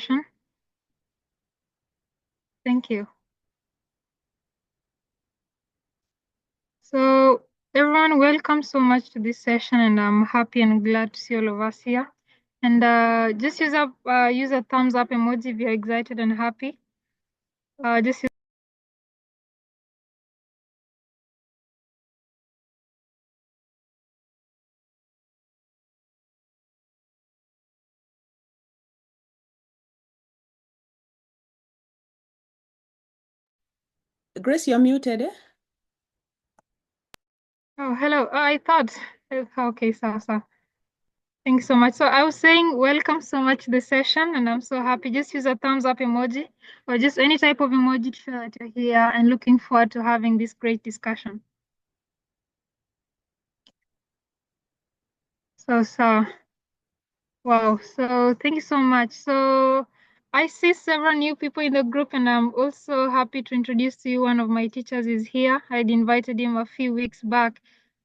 session. Thank you. So everyone, welcome so much to this session, and I'm happy and glad to see all of us here. And just use a thumbs up emoji if you're excited and happy. Just use Grace, you're muted. Oh, hello. I thought. Okay, so. Thanks so much. So I was saying, welcome so much to the session, and I'm so happy. Just use a thumbs up emoji or just any type of emoji to show that you're here and looking forward to having this great discussion. So, wow. So thank you so much. So I see several new people in the group, and I'm also happy to introduce to you one of my teachers is here. I'd invited him a few weeks back,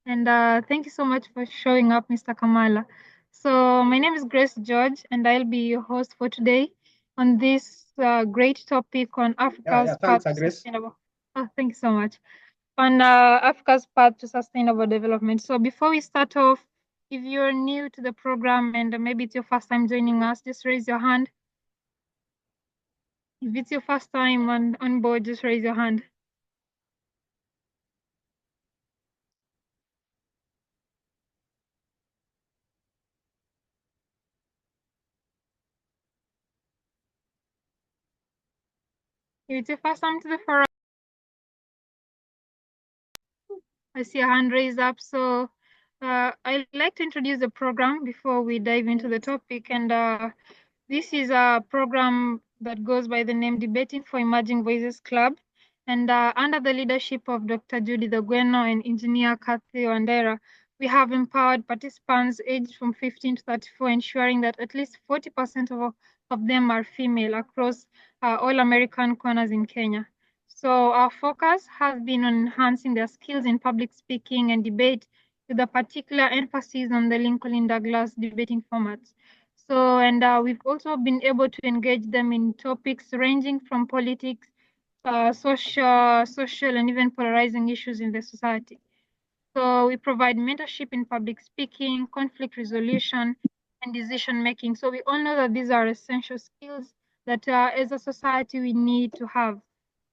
and thank you so much for showing up, Mr. Kamala. So my name is Grace George, and I'll be your host for today on this great topic on Africa's path to sustainable. Oh, thank you so much. On Africa's path to sustainable development. So before we start off, if you're new to the program and maybe it's your first time joining us, just raise your hand. If it's your first time on board, just raise your hand. If it's your first time to the forum, I see a hand raised up. So I'd like to introduce the program before we dive into the topic. And this is a program that goes by the name Debating for Emerging Voices Club. And under the leadership of Dr. Judith Ogweno and engineer Kathy Wandera, we have empowered participants aged from 15 to 34, ensuring that at least 40% of them are female across all American corners in Kenya. So our focus has been on enhancing their skills in public speaking and debate, with a particular emphasis on the Lincoln Douglas debating formats. So, and we've also been able to engage them in topics ranging from politics, social, and even polarizing issues in the society. So we provide mentorship in public speaking, conflict resolution, and decision making. So we all know that these are essential skills that as a society we need to have.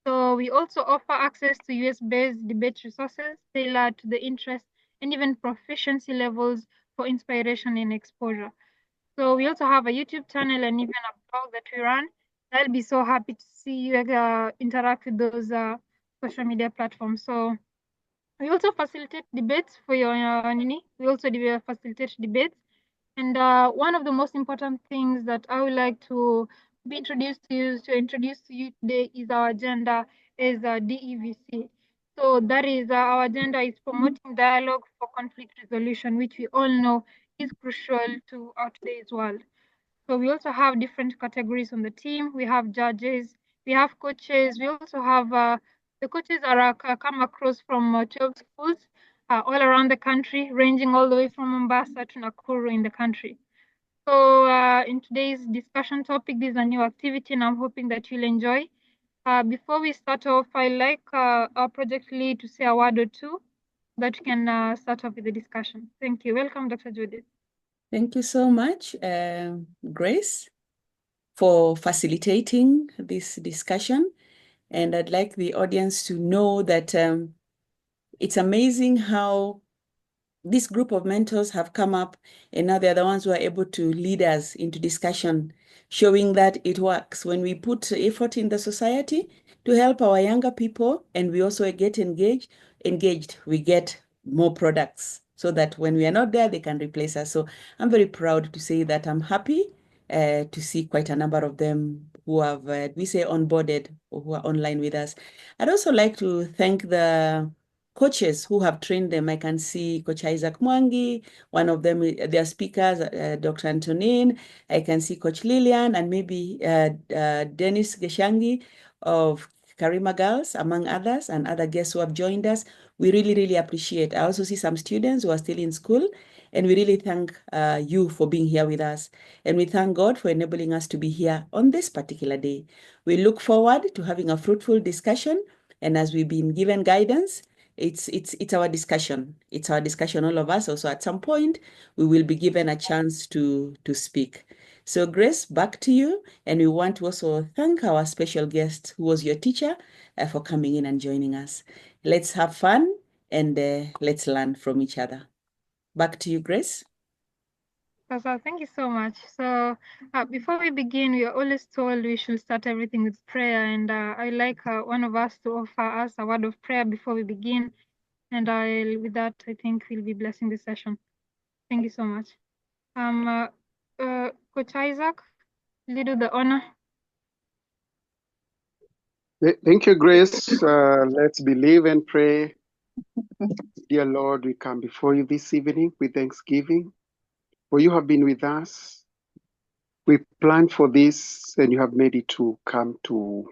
So we also offer access to US-based debate resources tailored to the interest and even proficiency levels for inspiration and exposure. So we also have a YouTube channel and even a blog that we run. I'll be so happy to see you interact with those social media platforms. So we also facilitate debates for your Nini. We also facilitate debates. And one of the most important things that I would like to introduce to you today is our agenda is DEVC. So that is our agenda is promoting dialogue for conflict resolution, which we all know is crucial to our today's world. So we also have different categories on the team. We have judges, we have coaches. We also have the coaches are come across from 12 schools all around the country, ranging all the way from Mombasa to Nakuru in the country. So in today's discussion topic, this is a new activity, and I'm hoping that you'll enjoy. Before we start off, I'd like our project lead to say a word or two that we can start off with the discussion. Thank you. Welcome, Dr. Judith. Thank you so much, Grace, for facilitating this discussion. And I'd like the audience to know that it's amazing how this group of mentors have come up, and now they're the ones who are able to lead us into discussion, showing that it works when we put effort in the society to help our younger people, and we also get engaged, we get more products so that when we are not there, they can replace us. So I'm very proud to say that I'm happy to see quite a number of them who have, we say, onboarded or who are online with us. I'd also like to thank the coaches who have trained them. I can see Coach Isaac Mwangi, one of them, their speakers, Dr. Antonine. I can see Coach Lillian and maybe Dennis Geshangi of Karima Girls, among others, and other guests who have joined us. We really, really appreciate. I also see some students who are still in school, And we really thank you for being here with us. And we thank God for enabling us to be here on this particular day. We look forward to having a fruitful discussion. And as we've been given guidance, it's our discussion. It's our discussion, all of us. Also, at some point, we will be given a chance to speak. So, Grace, back to you. And we want to also thank our special guest, who was your teacher, for coming in and joining us. Let's have fun and let's learn from each other. Back to you, Grace. So thank you so much. So before we begin, we are always told we should start everything with prayer. And I like one of us to offer us a word of prayer before we begin. And with that, I think we'll be blessing the session. Thank you so much. Coach Isaac, will you do the honor? Thank you, Grace. Let's believe and pray. Dear Lord, we come before you this evening with thanksgiving, for you have been with us. We planned for this, and you have made it to come to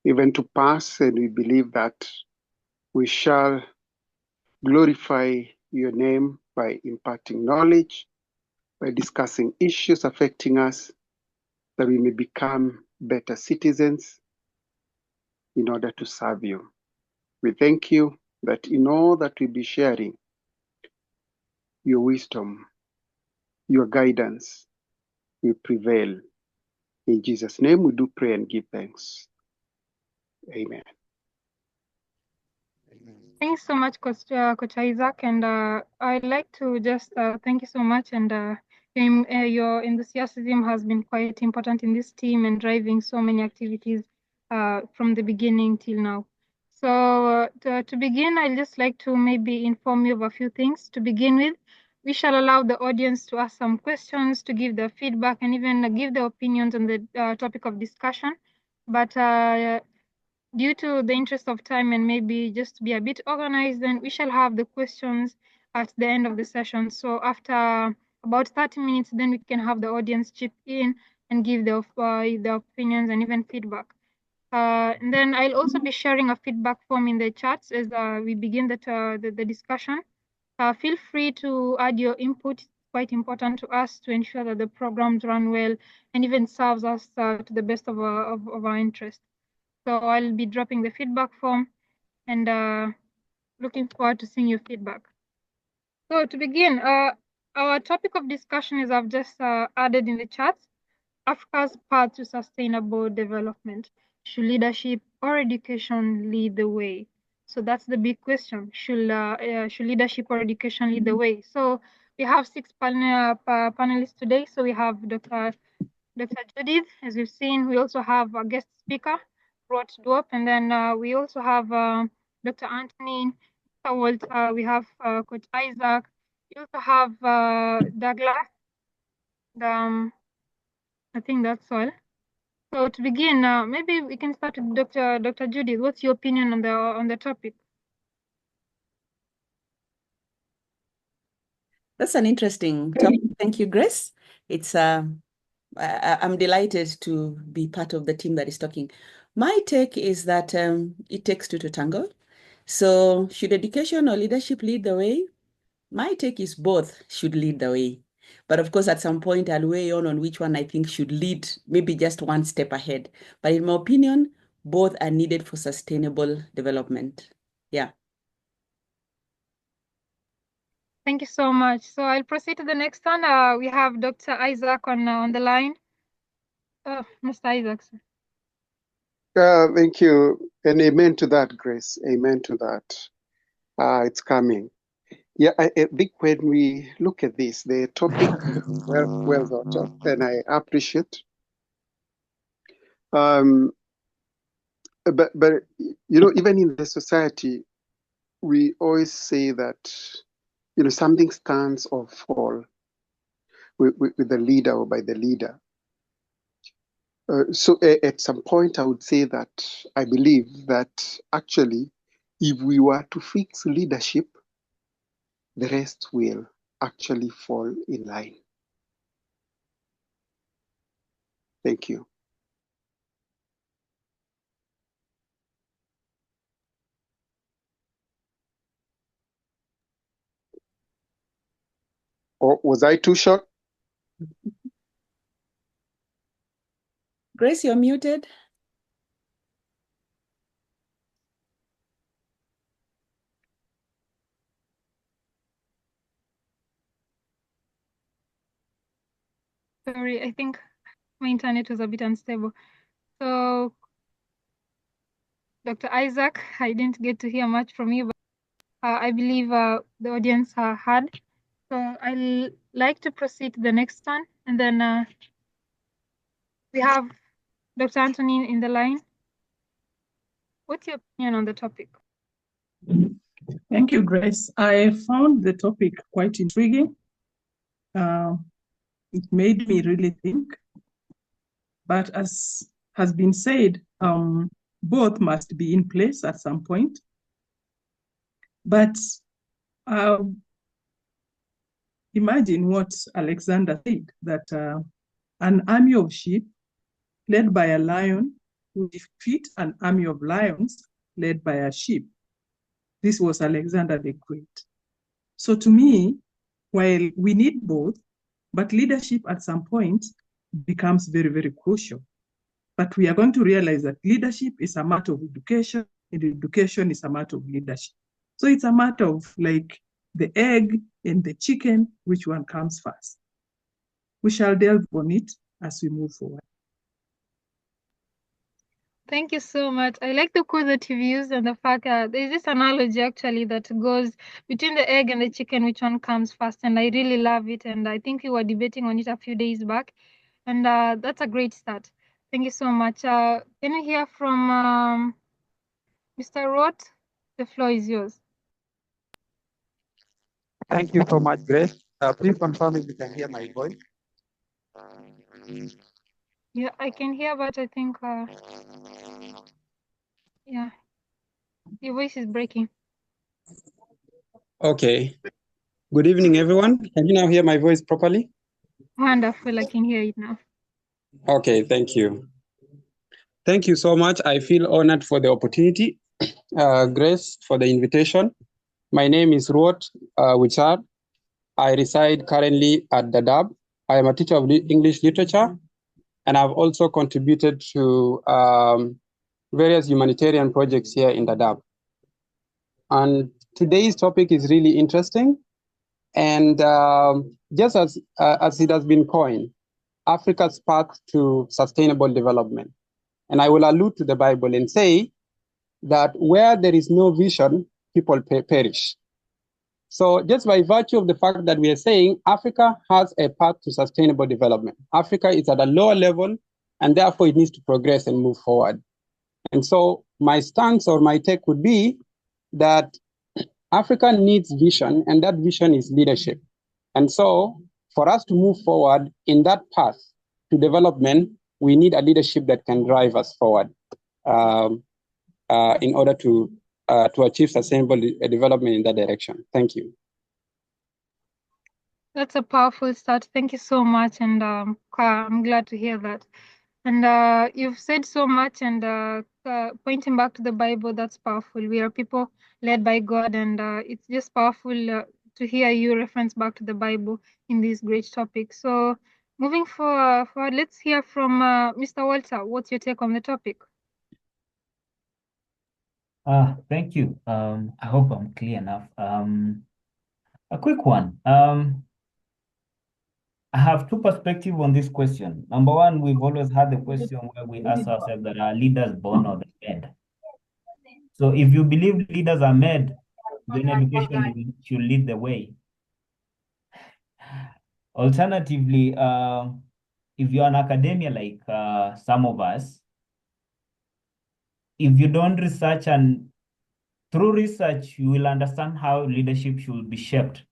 even to pass, and we believe that we shall glorify your name by imparting knowledge, by discussing issues affecting us, that we may become better citizens in order to serve you. We thank you that in all that we be sharing, your wisdom, your guidance will prevail. In Jesus' name we do pray and give thanks. Amen. Thanks so much, Coach Isaac. And I'd like to just thank you so much. And your enthusiasm has been quite important in this team and driving so many activities from the beginning till now. So to begin, I'd just like to maybe inform you of a few things. To begin with, we shall allow the audience to ask some questions, to give their feedback, and even give their opinions on the topic of discussion. But due to the interest of time and maybe just to be a bit organized, then we shall have the questions at the end of the session. So after about 30 minutes, then we can have the audience chip in and give their opinions and even feedback. And then I'll also be sharing a feedback form in the chats as we begin the discussion. Feel free to add your input. It's quite important to us to ensure that the programs run well and even serves us to the best of our interest. So I'll be dropping the feedback form and looking forward to seeing your feedback. So to begin, our topic of discussion is I've just added in the chat, Africa's path to sustainable development. Should leadership or education lead the way? So that's the big question. Should leadership or education lead the way? So we have 6 panelists today. So we have Dr. Judith, as we've seen. We also have a guest speaker, Rout, Duop, and then we also have Dr. Antonine, we have Coach Isaac. We also have Douglas. I think that's all. So to begin, maybe we can start with Dr. Judith. What's your opinion on the topic? That's an interesting topic. Thank you, Grace. It's I'm delighted to be part of the team that is talking. My take is that it takes two to tango. So should education or leadership lead the way? My take is both should lead the way. But of course, at some point, I'll weigh on which one I think should lead, maybe just one step ahead. But in my opinion, both are needed for sustainable development. Yeah. Thank you so much. So I'll proceed to the next one. We have Dr. Isaac on the line. Mr. Isaac. Thank you. And amen to that, Grace. Amen to that. It's coming. Yeah, I think when we look at this, the topic, well thought of, and I appreciate. But even in the society, we always say that something stands or fall with the leader or by the leader. So at some point, I would say that I believe that actually, if we were to fix leadership, the rest will actually fall in line. Thank you. Or was I too short? Grace, you're muted. Sorry, I think my internet was a bit unstable. So, Dr. Isaac, I didn't get to hear much from you, but I believe the audience heard. So I'd like to proceed to the next one. And then we have Dr. Antonine in the line. What's your opinion on the topic? Thank you, Grace. I found the topic quite intriguing. It made me really think. But as has been said, both must be in place at some point. But imagine what Alexander said, that an army of sheep led by a lion would defeat an army of lions led by a sheep. This was Alexander the Great. So to me, while we need both, but leadership at some point becomes very, very crucial. But we are going to realize that leadership is a matter of education, and education is a matter of leadership. So it's a matter of like the egg and the chicken, which one comes first. We shall delve on it as we move forward. Thank you so much. I like the quote that you've used and the fact that there's this analogy actually that goes between the egg and the chicken, which one comes first. And I really love it. And I think we were debating on it a few days back. And that's a great start. Thank you so much. Can we hear from Mr. Rout? The floor is yours. Thank you so much, Grace. Please confirm if you can hear my voice. Yeah, I can hear, but I think, yeah, your voice is breaking. Okay. Good evening, everyone. Can you now hear my voice properly? Wonderful. I can hear it now. Okay, thank you. Thank you so much. I feel honored for the opportunity. Grace, for the invitation. My name is Rout Wichar. I reside currently at Duop. I am a teacher of English literature, and I've also contributed to various humanitarian projects here in Duop. And today's topic is really interesting. And just as it has been coined, Africa's path to sustainable development. And I will allude to the Bible and say that where there is no vision, people perish. So just by virtue of the fact that we are saying Africa has a path to sustainable development, Africa is at a lower level, and therefore it needs to progress and move forward. And so my stance or my take would be that Africa needs vision, and that vision is leadership. And so for us to move forward in that path to development, we need a leadership that can drive us forward in order to achieve sustainable development in that direction. Thank you. That's a powerful start. Thank you so much. And I'm glad to hear that. And you've said so much, and pointing back to the Bible, that's powerful. We are people led by God, and it's just powerful to hear you reference back to the Bible in these great topics. So moving forward, let's hear from Mr. Walter. What's your take on the topic? Thank you. I hope I'm clear enough. A quick one. I have two perspectives on this question. Number one, we've always had the question where we ask ourselves that are leaders born or they're made? So if you believe leaders are made, then education should lead the way. Alternatively, if you're an academia like some of us, if you don't research, and through research, you will understand how leadership should be shaped.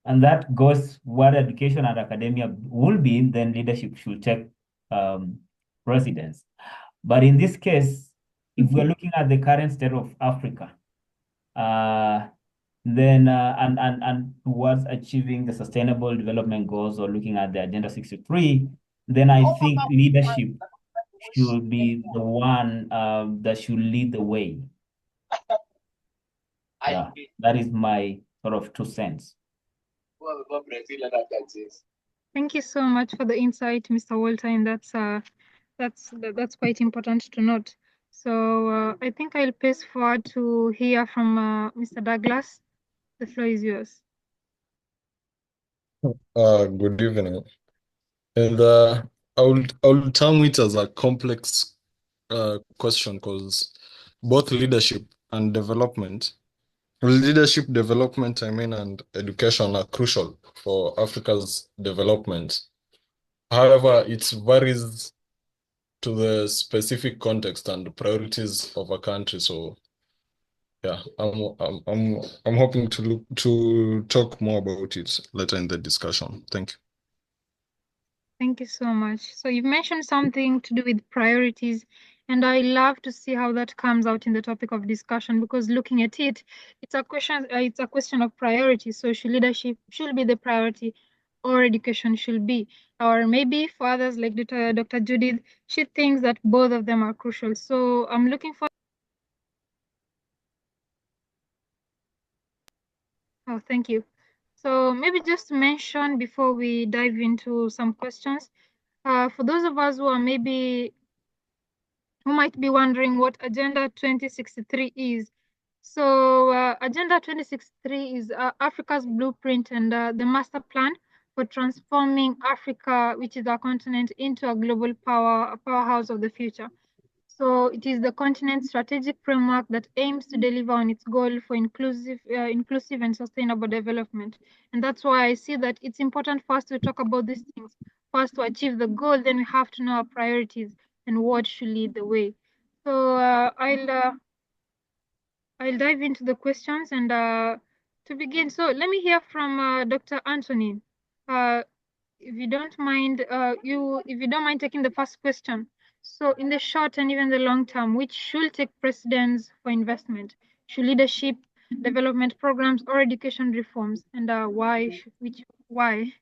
And that goes what education and academia will be, then leadership should take precedence. But in this case, if we're looking at the current state of Africa, then and towards achieving the sustainable development goals or looking at the Agenda 63, then I think leadership should be the one that should lead the way. Yeah, that is my sort of 2 cents. Thank you so much for the insight, Mr. Walter, and that's quite important to note. So I think I'll pass forward to hear from Mr. Douglas. The floor is yours. Good evening. And I will term it as a complex question because both leadership and development, leadership development, and education are crucial for Africa's development. However, it varies to the specific context and priorities of a country. So, yeah, I'm hoping to talk more about it later in the discussion. Thank you. Thank you so much. So you've mentioned something to do with priorities, and I love to see how that comes out in the topic of discussion, because looking at it, it's a question of priority. So should leadership be the priority, or education should be? Or maybe for others like Dr. Judith, she thinks that both of them are crucial. So I'm looking for. Oh, thank you. So maybe just to mention before we dive into some questions, for those of us who might be wondering what Agenda 2063 is. So Agenda 2063 is Africa's blueprint and the master plan for transforming Africa, which is our continent, into a global powerhouse of the future. So it is the continent's strategic framework that aims to deliver on its goal for inclusive and sustainable development. And that's why I see that it's important for us to talk about these things. First, to achieve the goal, then we have to know our priorities and what should lead the way. So I'll dive into the questions, and to begin, so let me hear from Dr. Antonine. If you don't mind, taking the first question. So in the short and even the long term, which should take precedence for investment? Should leadership development programs or education reforms, and why? Why?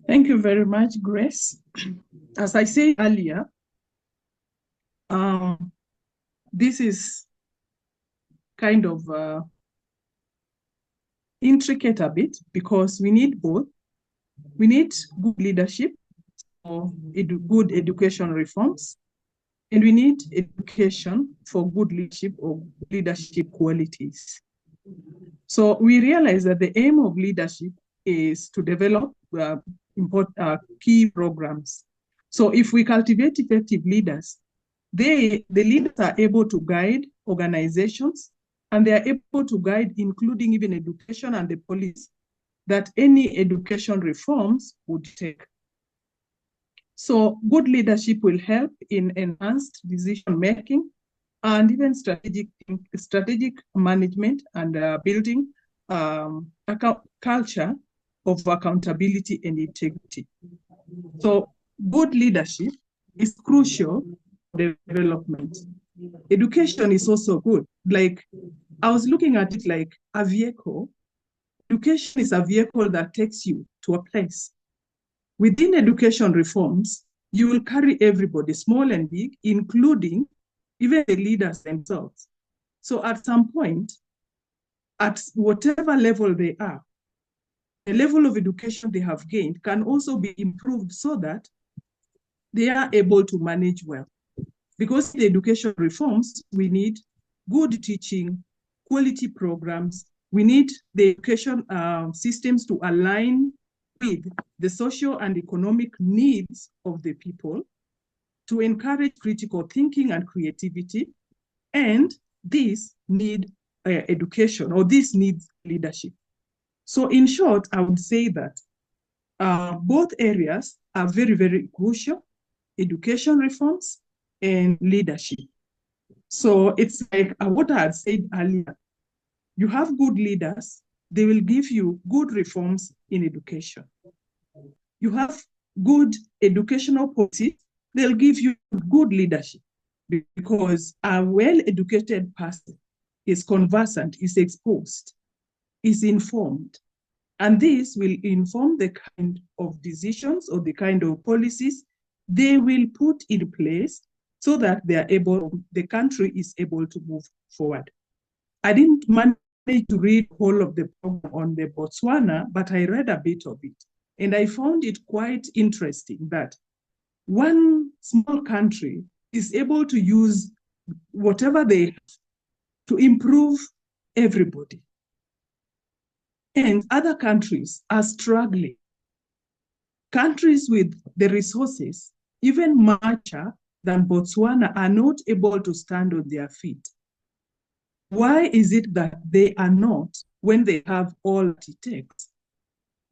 Thank you very much, Grace. As I said earlier, this is kind of intricate a bit because we need both. We need good leadership for good education reforms, and we need education for good leadership or leadership qualities. So we realize that the aim of leadership is to develop key programs. So if we cultivate effective leaders, the leaders are able to guide organizations, and they are able to guide, including even education and the policy, that any education reforms would take. So good leadership will help in enhanced decision-making and even strategic management and building a culture of accountability and integrity. So good leadership is crucial for development. Education is also good. Like, I was looking at it like a vehicle. Education is a vehicle that takes you to a place. Within education reforms, you will carry everybody, small and big, including even the leaders themselves. So at some point, at whatever level they are, the level of education they have gained can also be improved so that they are able to manage well. Because in education reforms, we need good teaching, quality programs. We need the education systems to align with the social and economic needs of the people, to encourage critical thinking and creativity. And this needs education, or this needs leadership. So in short, I would say that both areas are very, very crucial: education reforms and leadership. So it's like what I had said earlier. You have good leaders, they will give you good reforms in education. You have good educational policy, they'll give you good leadership, because a well-educated person is conversant, is exposed, is informed. And this will inform the kind of decisions or the kind of policies they will put in place so that the country is able to move forward. I didn't manage managed to read whole of the program on the Botswana, but I read a bit of it. And I found it quite interesting that one small country is able to use whatever they have to improve everybody. And other countries are struggling. Countries with the resources, even mucher than Botswana, are not able to stand on their feet. Why is it that they are not when they have all that it takes?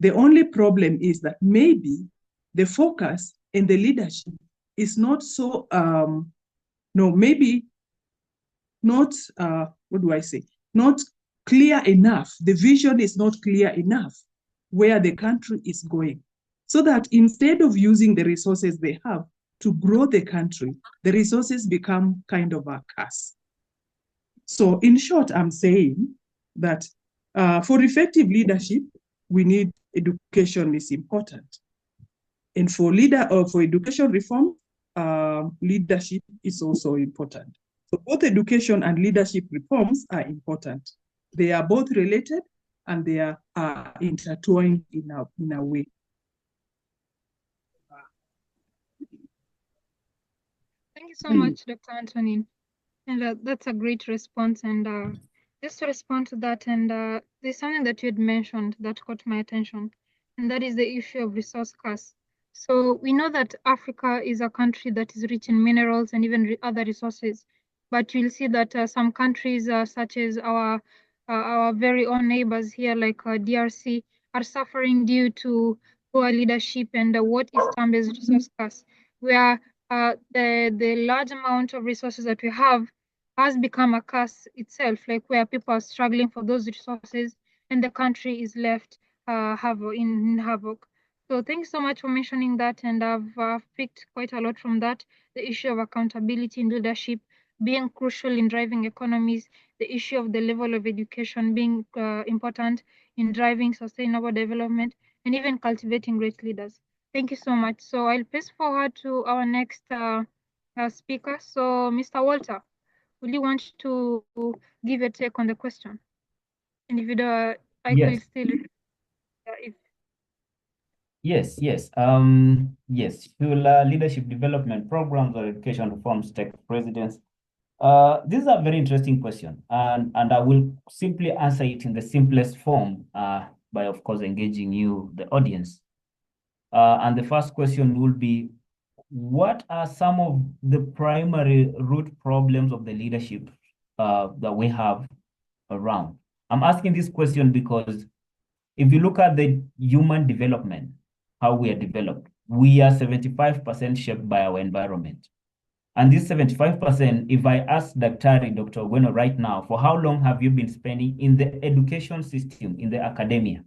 The only problem is that maybe the focus and the leadership is not so, maybe not, what do I say? Not clear enough. The vision is not clear enough where the country is going. So that instead of using the resources they have to grow the country, the resources become kind of a curse. So in short, I'm saying that for effective leadership, we need education is important. And for education reform, leadership is also important. So both education and leadership reforms are important. They are both related and they are intertwined in a way. Thank you so much, Dr. Antonine. And that's a great response. And just to respond to that, and there's something that you had mentioned that caught my attention, and that is the issue of resource curse. So we know that Africa is a country that is rich in minerals and even other resources, but you'll see that some countries, such as our very own neighbors here, like DRC, are suffering due to poor leadership and what is termed as resource curse, where the large amount of resources that we have has become a curse itself, like where people are struggling for those resources and the country is left in havoc. So thanks so much for mentioning that, and I've picked quite a lot from that. The issue of accountability in leadership being crucial in driving economies, the issue of the level of education being important in driving sustainable development, and even cultivating great leaders. Thank you so much. So I'll pass forward to our next speaker. So Mr. Walter, will you want to give your take on the question? And if you do, I Yes. could still, if Yes. Yes. Should leadership development programs or education reforms take precedence? This is a very interesting question, and I will simply answer it in the simplest form by, of course, engaging you, the audience. And the first question will be, what are some of the primary root problems of the leadership that we have around? I'm asking this question because if you look at the human development, how we are developed, we are 75% shaped by our environment. And this 75%, if I ask Dr. Ogweno right now, for how long have you been spending in the education system, in the academia?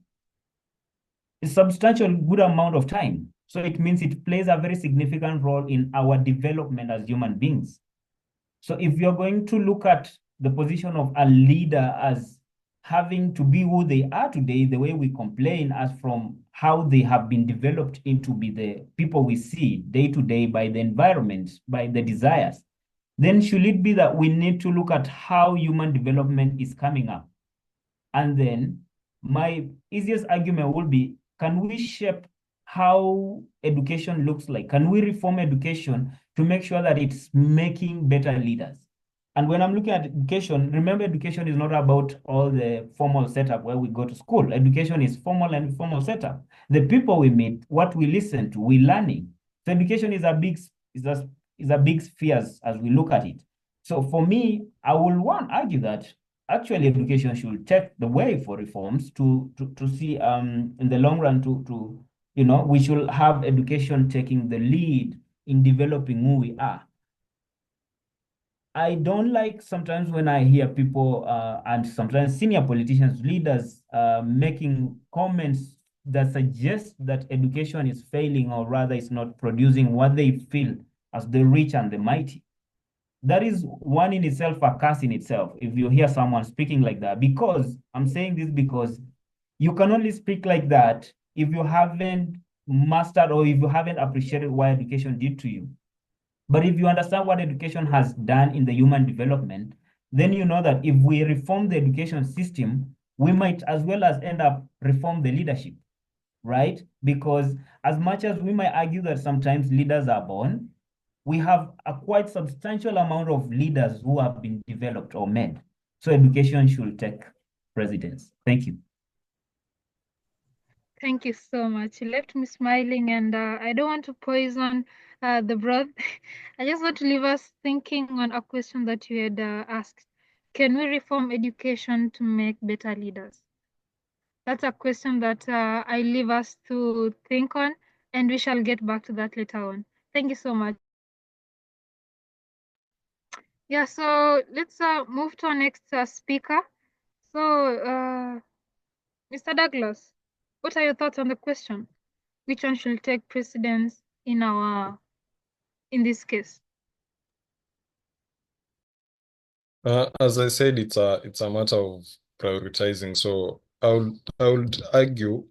It's a substantial good amount of time. So it means it plays a very significant role in our development as human beings. So if you're going to look at the position of a leader as having to be who they are today, the way we complain as from how they have been developed into be the people we see day to day by the environment, by the desires, then should it be that we need to look at how human development is coming up? And then my easiest argument will be, can we shape how education looks like? Can we reform education to make sure that it's making better leaders? And when I'm looking at education, remember, education is not about all the formal setup where we go to school. Education is formal and informal setup. The people we meet, what we listen to, we learning. So education is a big sphere as we look at it. So for me, I will argue that actually education should take the way for reforms to see in the long run we should have education taking the lead in developing who we are. I don't like sometimes when I hear people and sometimes senior politicians, leaders making comments that suggest that education is failing, or rather it's not producing what they feel as the rich and the mighty. That is one in itself, a curse in itself, if you hear someone speaking like that. Because I'm saying this because you can only speak like that if you haven't mastered or if you haven't appreciated what education did to you. But if you understand what education has done in the human development, then you know that if we reform the education system, we might as well as end up reform the leadership, right? Because as much as we might argue that sometimes leaders are born, we have a quite substantial amount of leaders who have been developed or made. So education should take precedence. Thank you. Thank you so much. You left me smiling, and I don't want to poison the broth. I just want to leave us thinking on a question that you had asked. Can we reform education to make better leaders? That's a question that I leave us to think on, and we shall get back to that later on. Thank you so much. Yeah, so let's move to our next speaker. So, Mr. Douglas, what are your thoughts on the question? Which one should take precedence in this case? As I said, it's a matter of prioritizing. So I would argue,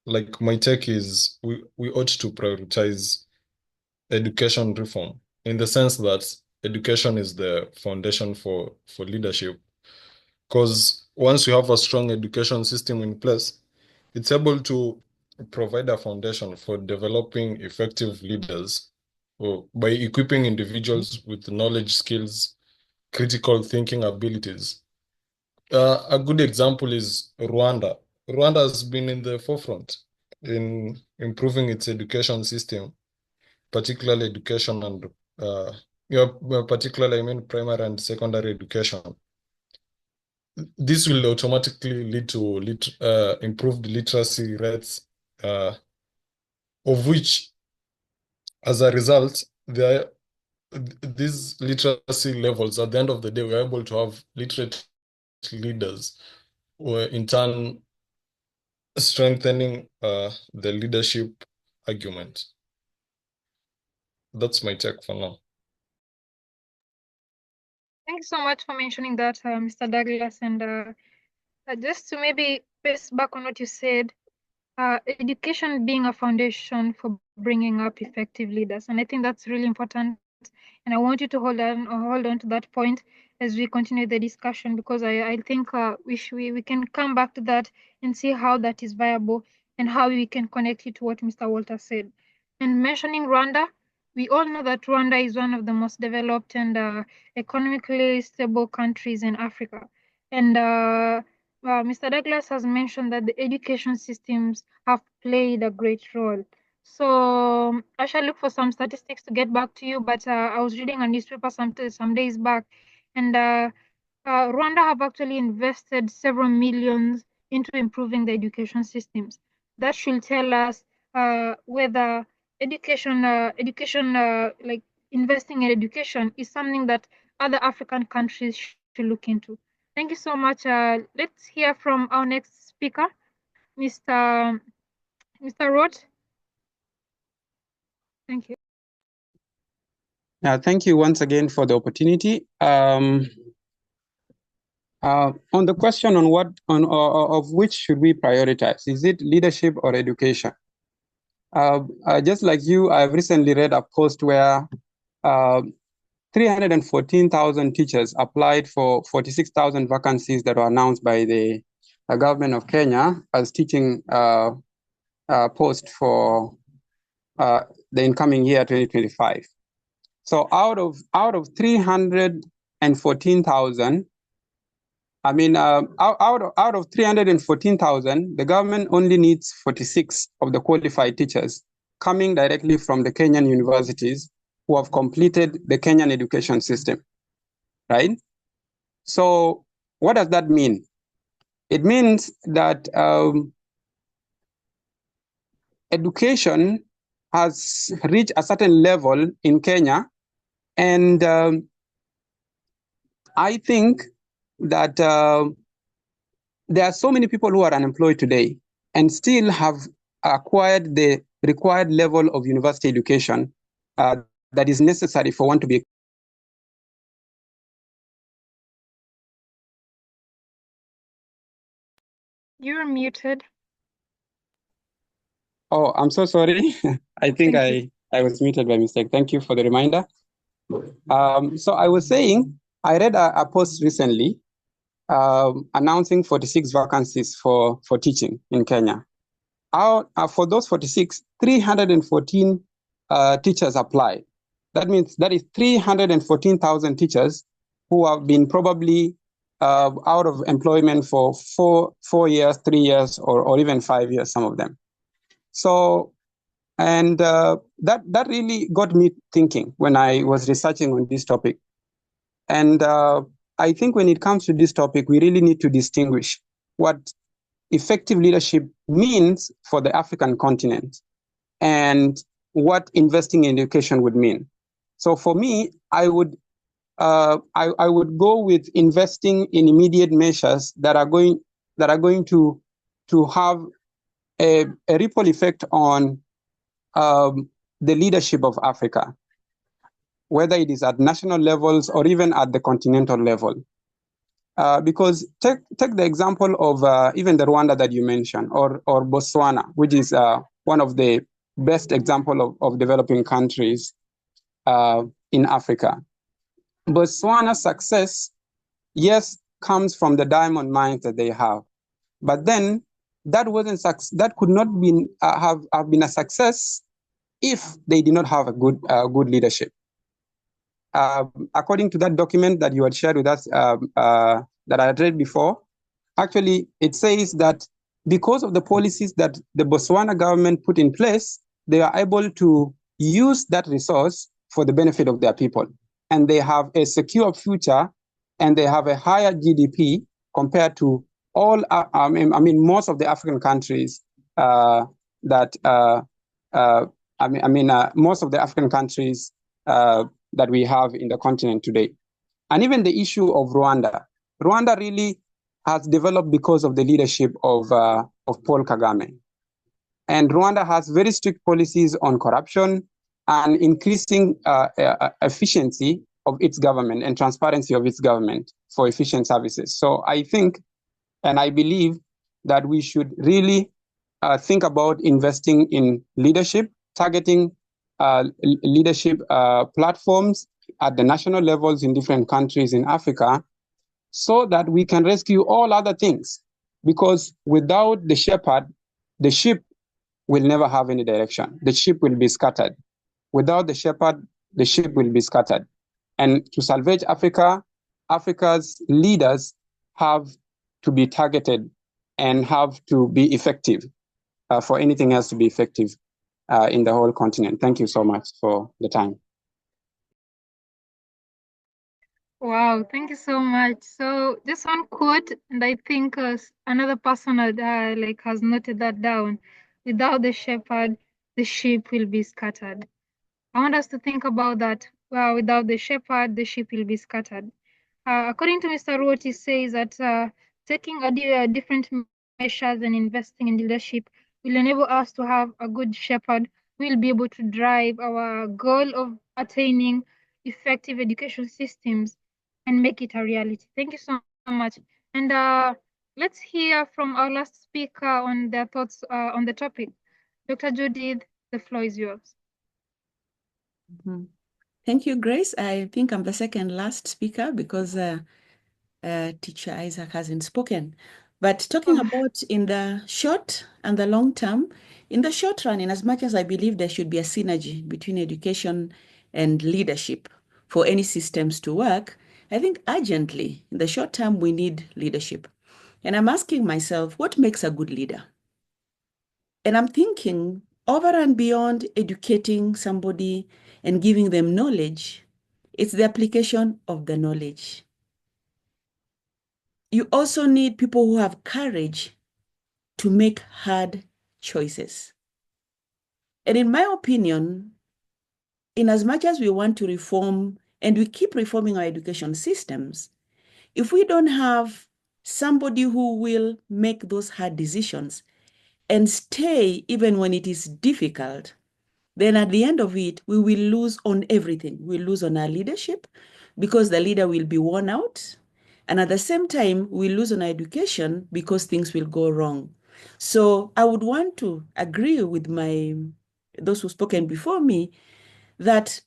like my take is, we ought to prioritize education reform in the sense that education is the foundation for leadership. Because once you have a strong education system in place, it's able to provide a foundation for developing effective leaders by equipping individuals with knowledge, skills, critical thinking abilities. A good example is Rwanda. Rwanda has been in the forefront in improving its education system, particularly education and particularly I mean primary and secondary education. This will automatically lead to improved literacy rates, of which, as a result, these literacy levels, at the end of the day, we're able to have literate leaders, or in turn strengthening the leadership argument. That's my take for now. Thank you so much for mentioning that, Mr. Douglas. And just to maybe press back on what you said, education being a foundation for bringing up effective leaders. And I think that's really important. And I want you to hold on to that point as we continue the discussion, because I think we can come back to that and see how that is viable and how we can connect it to what Mr. Walter said. And mentioning Rwanda, we all know that Rwanda is one of the most developed and economically stable countries in Africa. And Mr. Douglas has mentioned that the education systems have played a great role. So I shall look for some statistics to get back to you, but I was reading a newspaper some days back, and Rwanda have actually invested several millions into improving the education systems. That should tell us whether education, like investing in education, is something that other African countries should look into. Thank you so much. Let's hear from our next speaker, Mr. Rout. Thank you. Thank you once again for the opportunity. On the question of which should we prioritize, is it leadership or education? Just like you, I've recently read a post where 314,000 teachers applied for 46,000 vacancies that were announced by the government of Kenya as teaching post for the incoming year 2025. So out of 314,000, I mean, out of 314,000, the government only needs 46 of the qualified teachers coming directly from the Kenyan universities who have completed the Kenyan education system, right? So what does that mean? It means that education has reached a certain level in Kenya, and I think that there are so many people who are unemployed today and still have acquired the required level of university education that is necessary for one to be. You're muted. Oh, I'm so sorry. I think I was muted by mistake. Thank you for the reminder. So I was saying I read a post recently announcing 46 vacancies for teaching in Kenya. For those 46, 314 teachers applied. That means that is 314,000 teachers who have been probably out of employment for 4 years, 3 years, or even 5 years, some of them. So, and that really got me thinking when I was researching on this topic. And I think when it comes to this topic, we really need to distinguish what effective leadership means for the African continent and what investing in education would mean. So for me, I would go with investing in immediate measures that are going to have a ripple effect on the leadership of Africa, whether it is at national levels or even at the continental level. Because take the example of even the Rwanda that you mentioned, or Botswana, which is one of the best example of developing countries in Africa. Botswana's success, yes, comes from the diamond mines that they have, but then that could not have been a success if they did not have a good leadership. According to that document that you had shared with us, that I had read before, actually it says that because of the policies that the Botswana government put in place, they are able to use that resource for the benefit of their people. And they have a secure future, and they have a higher GDP compared to all, most of the African countries most of the African countries that we have in the continent today. And even the issue of Rwanda. Rwanda really has developed because of the leadership of Paul Kagame. And Rwanda has very strict policies on corruption and increasing efficiency of its government and transparency of its government for efficient services. So I think, and I believe that we should really think about investing in leadership, targeting leadership platforms at the national levels in different countries in Africa, so that we can rescue all other things. Because without the shepherd, the sheep will never have any direction. The sheep will be scattered. Without the shepherd, the sheep will be scattered. And to salvage Africa, Africa's leaders have to be targeted and have to be effective for anything else to be effective in the whole continent. Thank you so much for the time. Wow, thank you so much. So just one quote, and I think another person has noted that down. Without the shepherd, the sheep will be scattered. I want us to think about that. Well, without the shepherd, the sheep will be scattered. According to Mr. Rout, he says that taking different measures and investing in leadership will enable us to have a good shepherd. We'll be able to drive our goal of attaining effective education systems and make it a reality. Thank you so much. And let's hear from our last speaker on their thoughts on the topic. Dr. Judith, the floor is yours. Mm-hmm. Thank you, Grace. I think I'm the second last speaker because Teacher Isaac hasn't spoken. But talking about in the short and the long term, in the short run, in as much as I believe there should be a synergy between education and leadership for any systems to work, I think urgently, in the short term, we need leadership. And I'm asking myself, what makes a good leader? And I'm thinking, over and beyond educating somebody and giving them knowledge, it's the application of the knowledge. You also need people who have courage to make hard choices. And in my opinion, in as much as we want to reform and we keep reforming our education systems, if we don't have somebody who will make those hard decisions and stay even when it is difficult, then at the end of it, we will lose on everything. We'll lose on our leadership because the leader will be worn out. And at the same time, we lose on our education because things will go wrong. So I would want to agree with those who've spoken before me that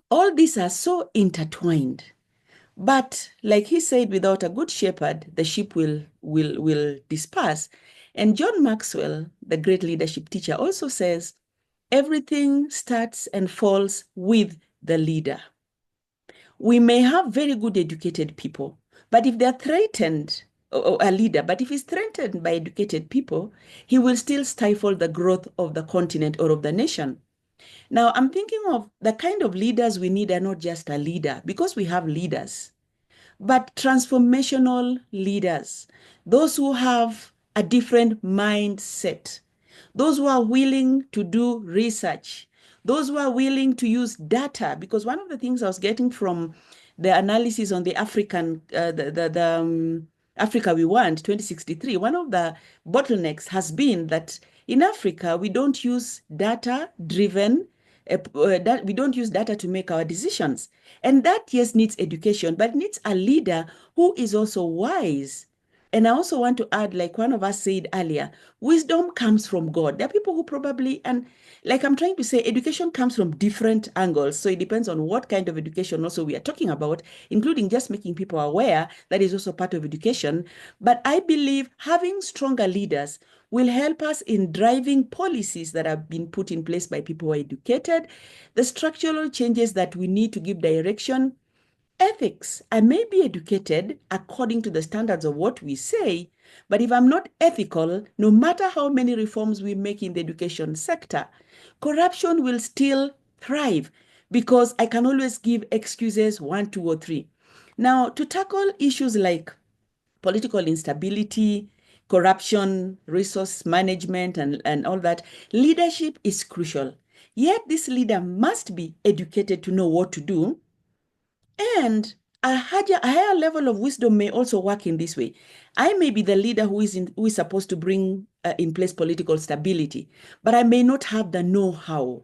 all these are so intertwined. But like he said, without a good shepherd, the sheep will disperse. And John Maxwell, the great leadership teacher, also says, everything starts and falls with the leader. We may have very good educated people, but if they're threatened, or a leader, but if he's threatened by educated people, he will still stifle the growth of the continent or of the nation. Now, I'm thinking of the kind of leaders we need are not just a leader, because we have leaders, but transformational leaders, those who have a different mindset, those who are willing to do research, those who are willing to use data. Because one of the things I was getting from the analysis on the African, Africa We Want 2063, one of the bottlenecks has been that in Africa, we don't use data-driven we don't use data to make our decisions. And that, yes, needs education, but needs a leader who is also wise. And I also want to add, like one of us said earlier, wisdom comes from God. There are people who probably, and like I'm trying to say, education comes from different angles. So it depends on what kind of education also we are talking about, including just making people aware that is also part of education. But I believe having stronger leaders will help us in driving policies that have been put in place by people who are educated, the structural changes that we need to give direction, ethics. I may be educated according to the standards of what we say, but if I'm not ethical, no matter how many reforms we make in the education sector, corruption will still thrive because I can always give excuses 1, 2, or 3. Now, to tackle issues like political instability, corruption, resource management, and all that, leadership is crucial. Yet this leader must be educated to know what to do, and a higher level of wisdom may also work in this way. I may be the leader who is supposed to bring in place political stability, but I may not have the know-how.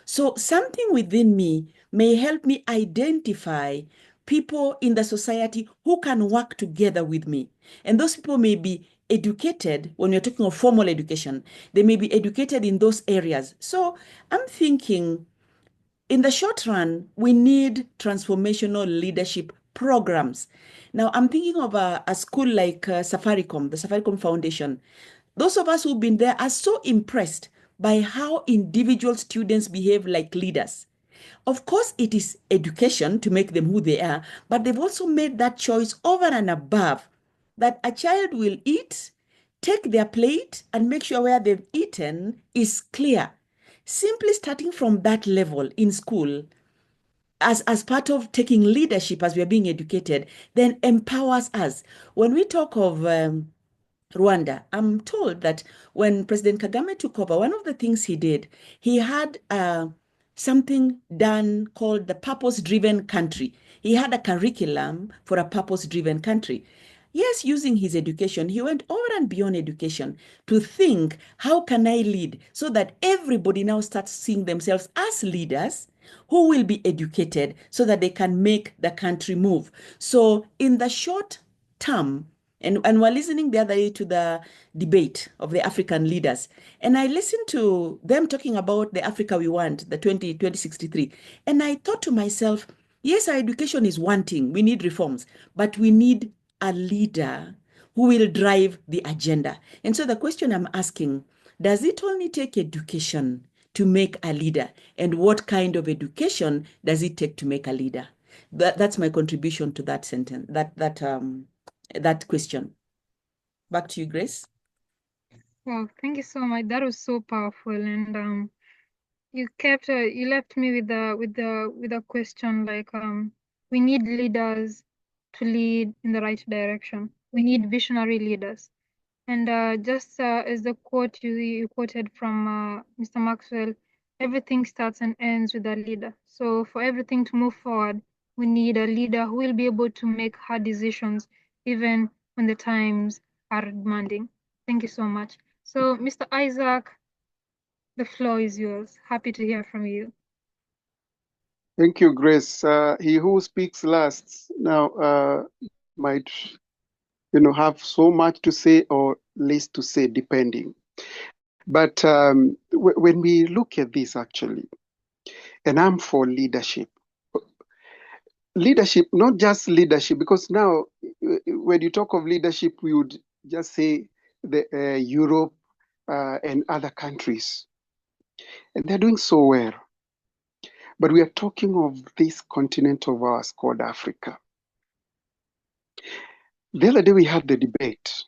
So something within me may help me identify people in the society who can work together with me. And those people may be educated. When you're talking of formal education, they may be educated in those areas. So I'm thinking, in the short run, we need transformational leadership programs. Now, I'm thinking of a school like Safaricom, the Safaricom Foundation. Those of us who've been there are so impressed by how individual students behave like leaders. Of course, it is education to make them who they are, but they've also made that choice over and above that a child will eat, take their plate, and make sure where they've eaten is clear. Simply starting from that level in school, as part of taking leadership as we are being educated, then empowers us. When we talk of Rwanda, I'm told that when President Kagame took over, one of the things he did, he had something done called the purpose-driven country. He had a curriculum for a purpose-driven country. Yes, using his education, he went over and beyond education to think, how can I lead so that everybody now starts seeing themselves as leaders who will be educated so that they can make the country move. So in the short term, and we're listening the other day to the debate of the African leaders, and I listened to them talking about the Africa we want, the 2063, and I thought to myself, yes, our education is wanting, we need reforms, but we need a leader who will drive the agenda. And so the question I'm asking, does it only take education to make a leader? And what kind of education does it take to make a leader? That's my contribution to that sentence, that question. Back to you, Grace. Well, thank you so much. That was so powerful, and you left me with a question like we need leaders to lead in the right direction. We need visionary leaders, and just as the quote you quoted from Mr. Maxwell, everything starts and ends with a leader. So for everything to move forward, we need a leader who will be able to make hard decisions even when the times are demanding. Thank you so much. So Mr. Isaac, the floor is yours. Happy to hear from you. Thank you, Grace. He who speaks last now might, have so much to say or least to say, depending. But when we look at this, actually, and I'm for leadership. leadership, not just leadership, because now when you talk of leadership, we would just say the Europe and other countries, and they're doing so well. But we are talking of this continent of ours called Africa. The other day we had the debate.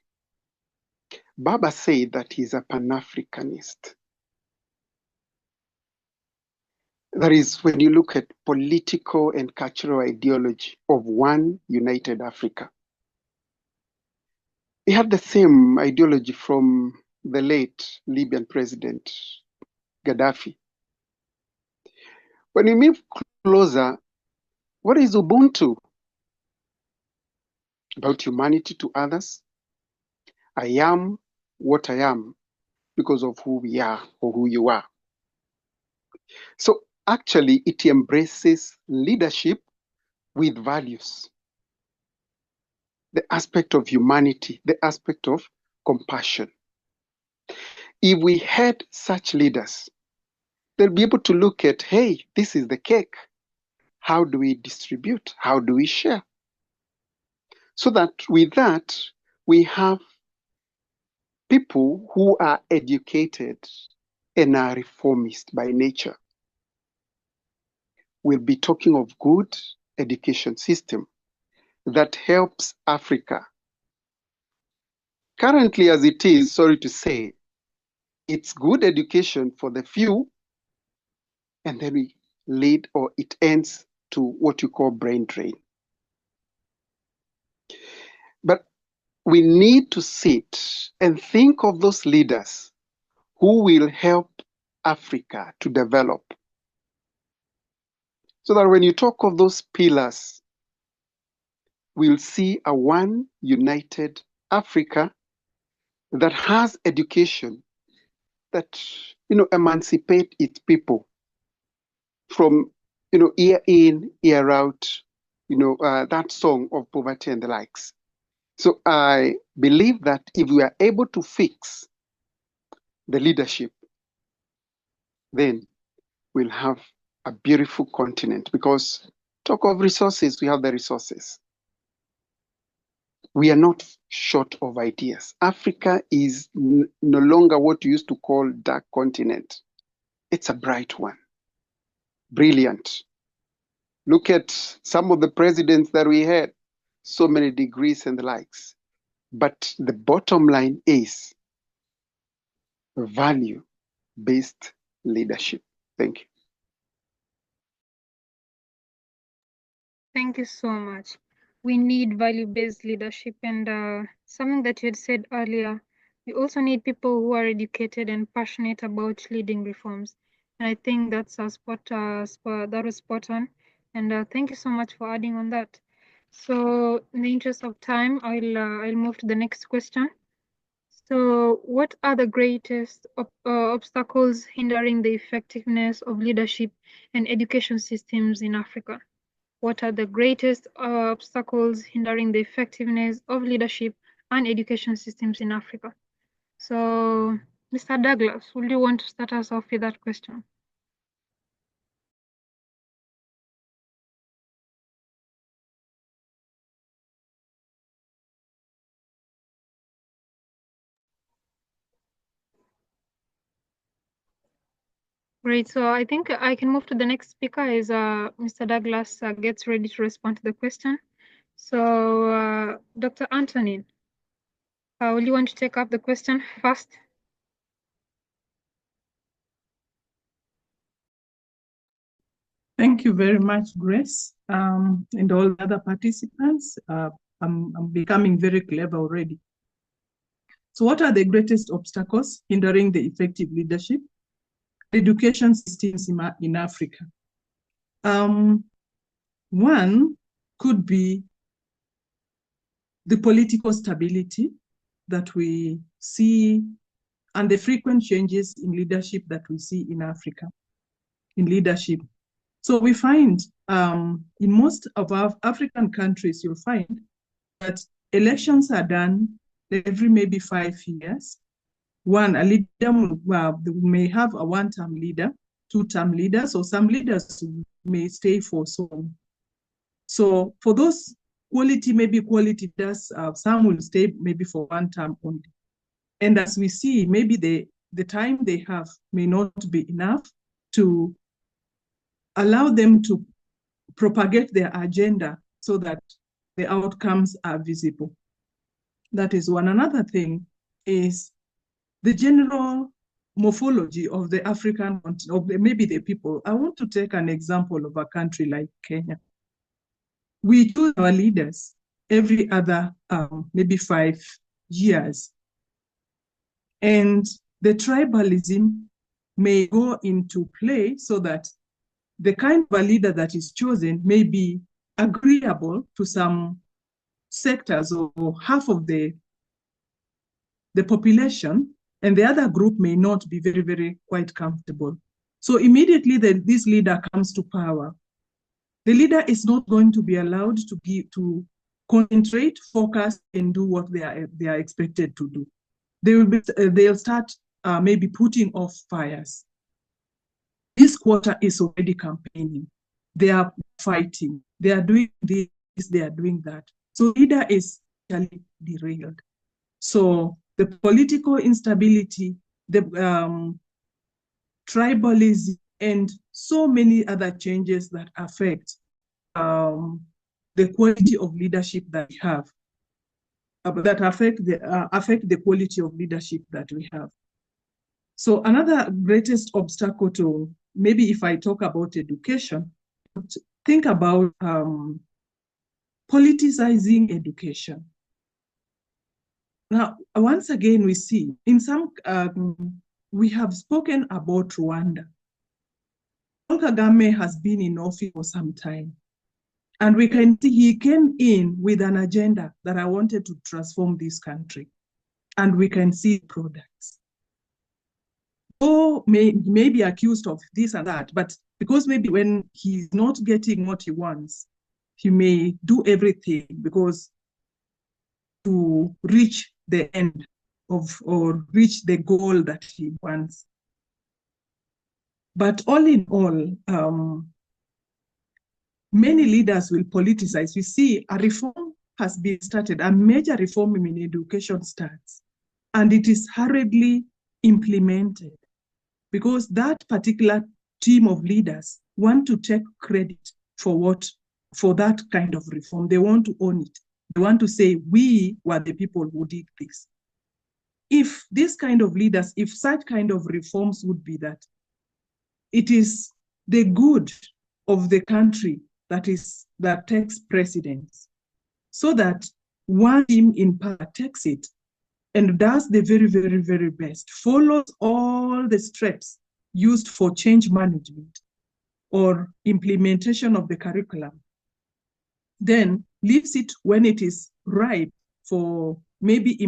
Baba said that he's a Pan-Africanist. That is, when you look at political and cultural ideology of one united Africa. He had the same ideology from the late Libyan president, Gaddafi. When we move closer, what is Ubuntu? About humanity to others. I am what I am because of who we are or who you are. So actually, it embraces leadership with values. The aspect of humanity, the aspect of compassion. If we had such leaders, they'll be able to look at, hey, this is the cake. How do we distribute? How do we share? So that with that, we have people who are educated and are reformist by nature. We'll be talking of good education system that helps Africa. Currently, as it is, sorry to say, it's good education for the few, and then we lead, or it ends to what you call brain drain. But we need to sit and think of those leaders who will help Africa to develop. So that when you talk of those pillars, we'll see a one united Africa that has education that, emancipate its people from, year in, year out, that song of poverty and the likes. So I believe that if we are able to fix the leadership, then we'll have a beautiful continent, because talk of resources, we have the resources. We are not short of ideas. Africa is no longer what you used to call dark continent. It's a bright one, brilliant. Look at some of the presidents that we had, so many degrees and the likes. But the bottom line is value-based leadership. Thank you. Thank you so much. We need value-based leadership, and something that you had said earlier, we also need people who are educated and passionate about leading reforms. And I think that's that was spot on. And thank you so much for adding on that. So in the interest of time, I'll move to the next question. So what are the greatest obstacles hindering the effectiveness of leadership and education systems in Africa? What are the greatest obstacles hindering the effectiveness of leadership and education systems in Africa? So, Mr. Douglas, would you want to start us off with that question? Great. So I think I can move to the next speaker as Mr. Douglas gets ready to respond to the question. So, Dr. Antonine, will you want to take up the question first? Thank you very much, Grace, and all the other participants. I'm becoming very clever already. So what are the greatest obstacles hindering the effective leadership, education systems in Africa? One could be the political stability that we see and the frequent changes in leadership that we see in Africa, in leadership. So we find in most of our African countries, you'll find that elections are done every maybe 5 years. A leader may have a one-term leader, two-term leaders, or some leaders may stay for so long. So for those maybe quality does, some will stay maybe for one term only. And as we see, maybe the time they have may not be enough to allow them to propagate their agenda so that the outcomes are visible. That is one. Another thing is the general morphology of the African continent, maybe the people. I want to take an example of a country like Kenya. We choose our leaders every other, maybe 5 years. And the tribalism may go into play so that the kind of a leader that is chosen may be agreeable to some sectors or half of the population, and the other group may not be very, very quite comfortable. So immediately this leader comes to power, the leader is not going to be allowed to concentrate, focus, and do what they are expected to do. They'll start maybe putting off fires. This quarter is already campaigning. They are fighting. They are doing this. They are doing that. So leader is actually derailed. So the political instability, the tribalism, and so many other changes that affect the quality of leadership that we have, that affect the quality of leadership that we have. So another greatest obstacle to, maybe if I talk about education, think about politicizing education. Now, once again, we see in some, we have spoken about Rwanda. Paul Kagame has been in office for some time. And we can see he came in with an agenda that I wanted to transform this country. And we can see products. Or may be accused of this and that, but because maybe when he's not getting what he wants, he may do everything because to reach the end of, or reach the goal that he wants. But all in all, many leaders will politicize. We see a reform has been started, a major reform in education starts, and it is hurriedly implemented because that particular team of leaders want to take credit for that kind of reform. They want to own it. They want to say, we were the people who did this. If this kind of leaders, if such kind of reforms would be that, it is the good of the country that takes precedence, so that one team in power takes it and does the very, very, very best, follows all the steps used for change management or implementation of the curriculum, then leaves it when it is ripe for maybe to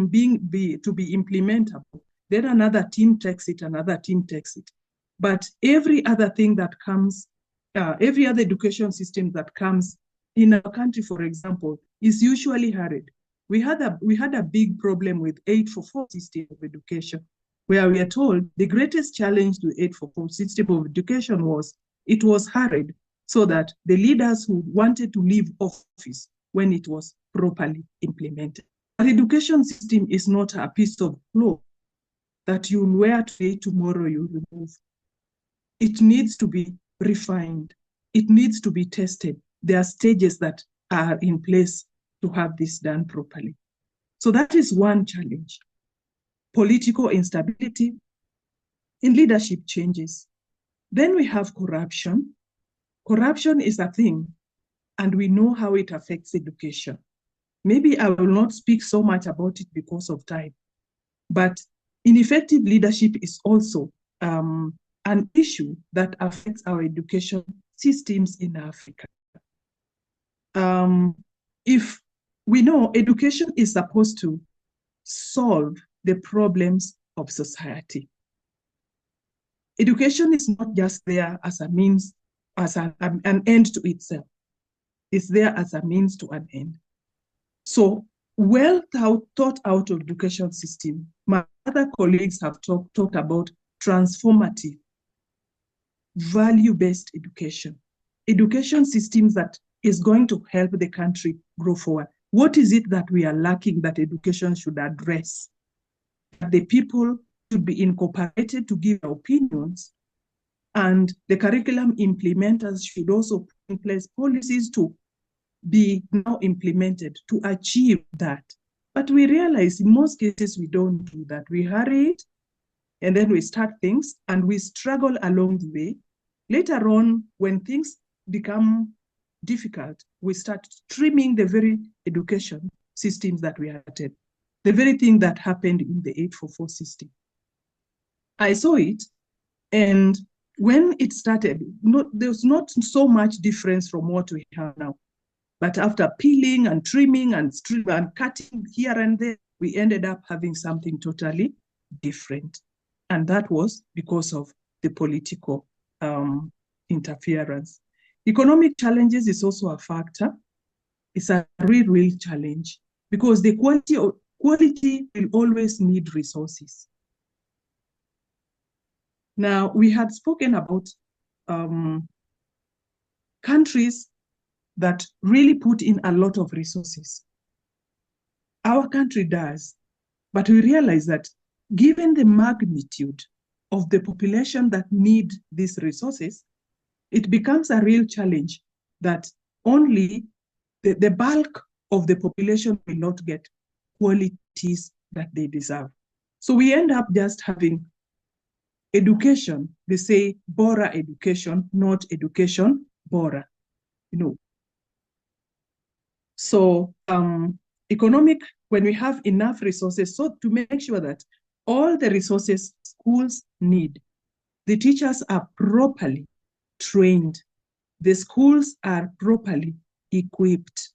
be implementable. Then another team takes it, another team takes it. But every other thing that comes, every other education system that comes in our country, for example, is usually hurried. We had a big problem with 844 system of education, where we are told the greatest challenge to 844 system of education was it was hurried, so that the leaders who wanted to leave office when it was properly implemented. Our education system is not a piece of cloth that you wear today, tomorrow you remove. It needs to be refined. It needs to be tested. There are stages that are in place to have this done properly. So that is one challenge. Political instability and leadership changes. Then we have corruption. Corruption is a thing, and we know how it affects education. Maybe I will not speak so much about it because of time, but ineffective leadership is also an issue that affects our education systems in Africa. If we know education is supposed to solve the problems of society, education is not just there as a means, as an end to itself. It's there as a means to an end. So, well thought out education system. My other colleagues have talked about transformative, value-based education systems that is going to help the country grow forward? What is it that we are lacking that education should address? The people should be incorporated to give opinions, and the curriculum implementers should also put in place policies to be now implemented to achieve that. But we realize in most cases we don't do that. We hurry it, and then we start things, and we struggle along the way. Later on, when things become difficult, we start trimming the very education systems that we had, the very thing that happened in the 844 system. I saw it, and when it started, there was not so much difference from what we have now. But after peeling and trimming and cutting here and there, we ended up having something totally different. And that was because of the political interference. Economic challenges is also a factor. It's a real challenge, because the quality will always need resources. Now, we had spoken about countries that really put in a lot of resources. Our country does, but we realize that given the magnitude of the population that need these resources, it becomes a real challenge that only the bulk of the population will not get qualities that they deserve. So we end up just having education. They say bora education, not education bora, So economic, when we have enough resources, so to make sure that all the resources schools need, the teachers are properly trained, the schools are properly equipped,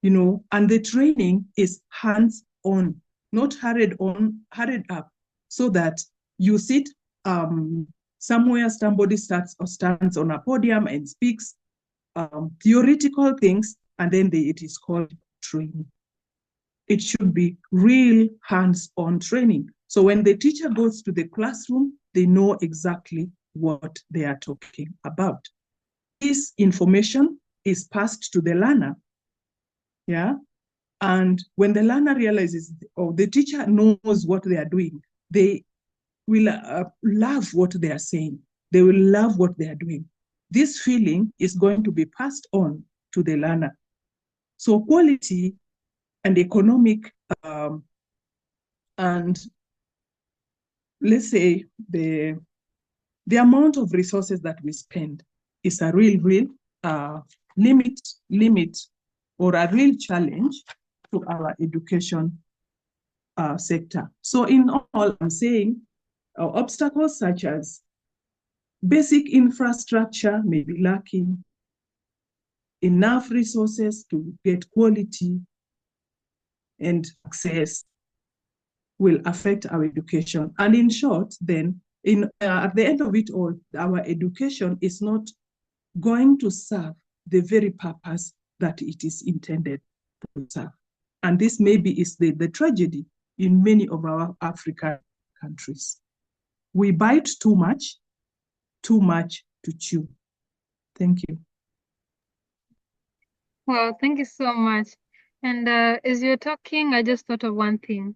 and the training is hands-on, not hurried up, so that you sit somewhere, somebody stands on a podium and speaks theoretical things, and then it is called training. It should be real hands-on training. So when the teacher goes to the classroom, they know exactly what they are talking about. This information is passed to the learner, and when the learner realizes, or the teacher knows what they are doing, they will love what they are saying. They will love what they are doing. This feeling is going to be passed on to the learner. So quality and economic, and let's say the amount of resources that we spend is a real limit or a real challenge to our education sector. So in all, I'm saying obstacles such as basic infrastructure may be lacking, enough resources to get quality and access will affect our education. And in short, then, at the end of it all, our education is not going to serve the very purpose that it is intended to serve. And this maybe is the tragedy in many of our African countries. We bite too much to chew. Thank you. Well, thank you so much. And as you're talking, I just thought of one thing.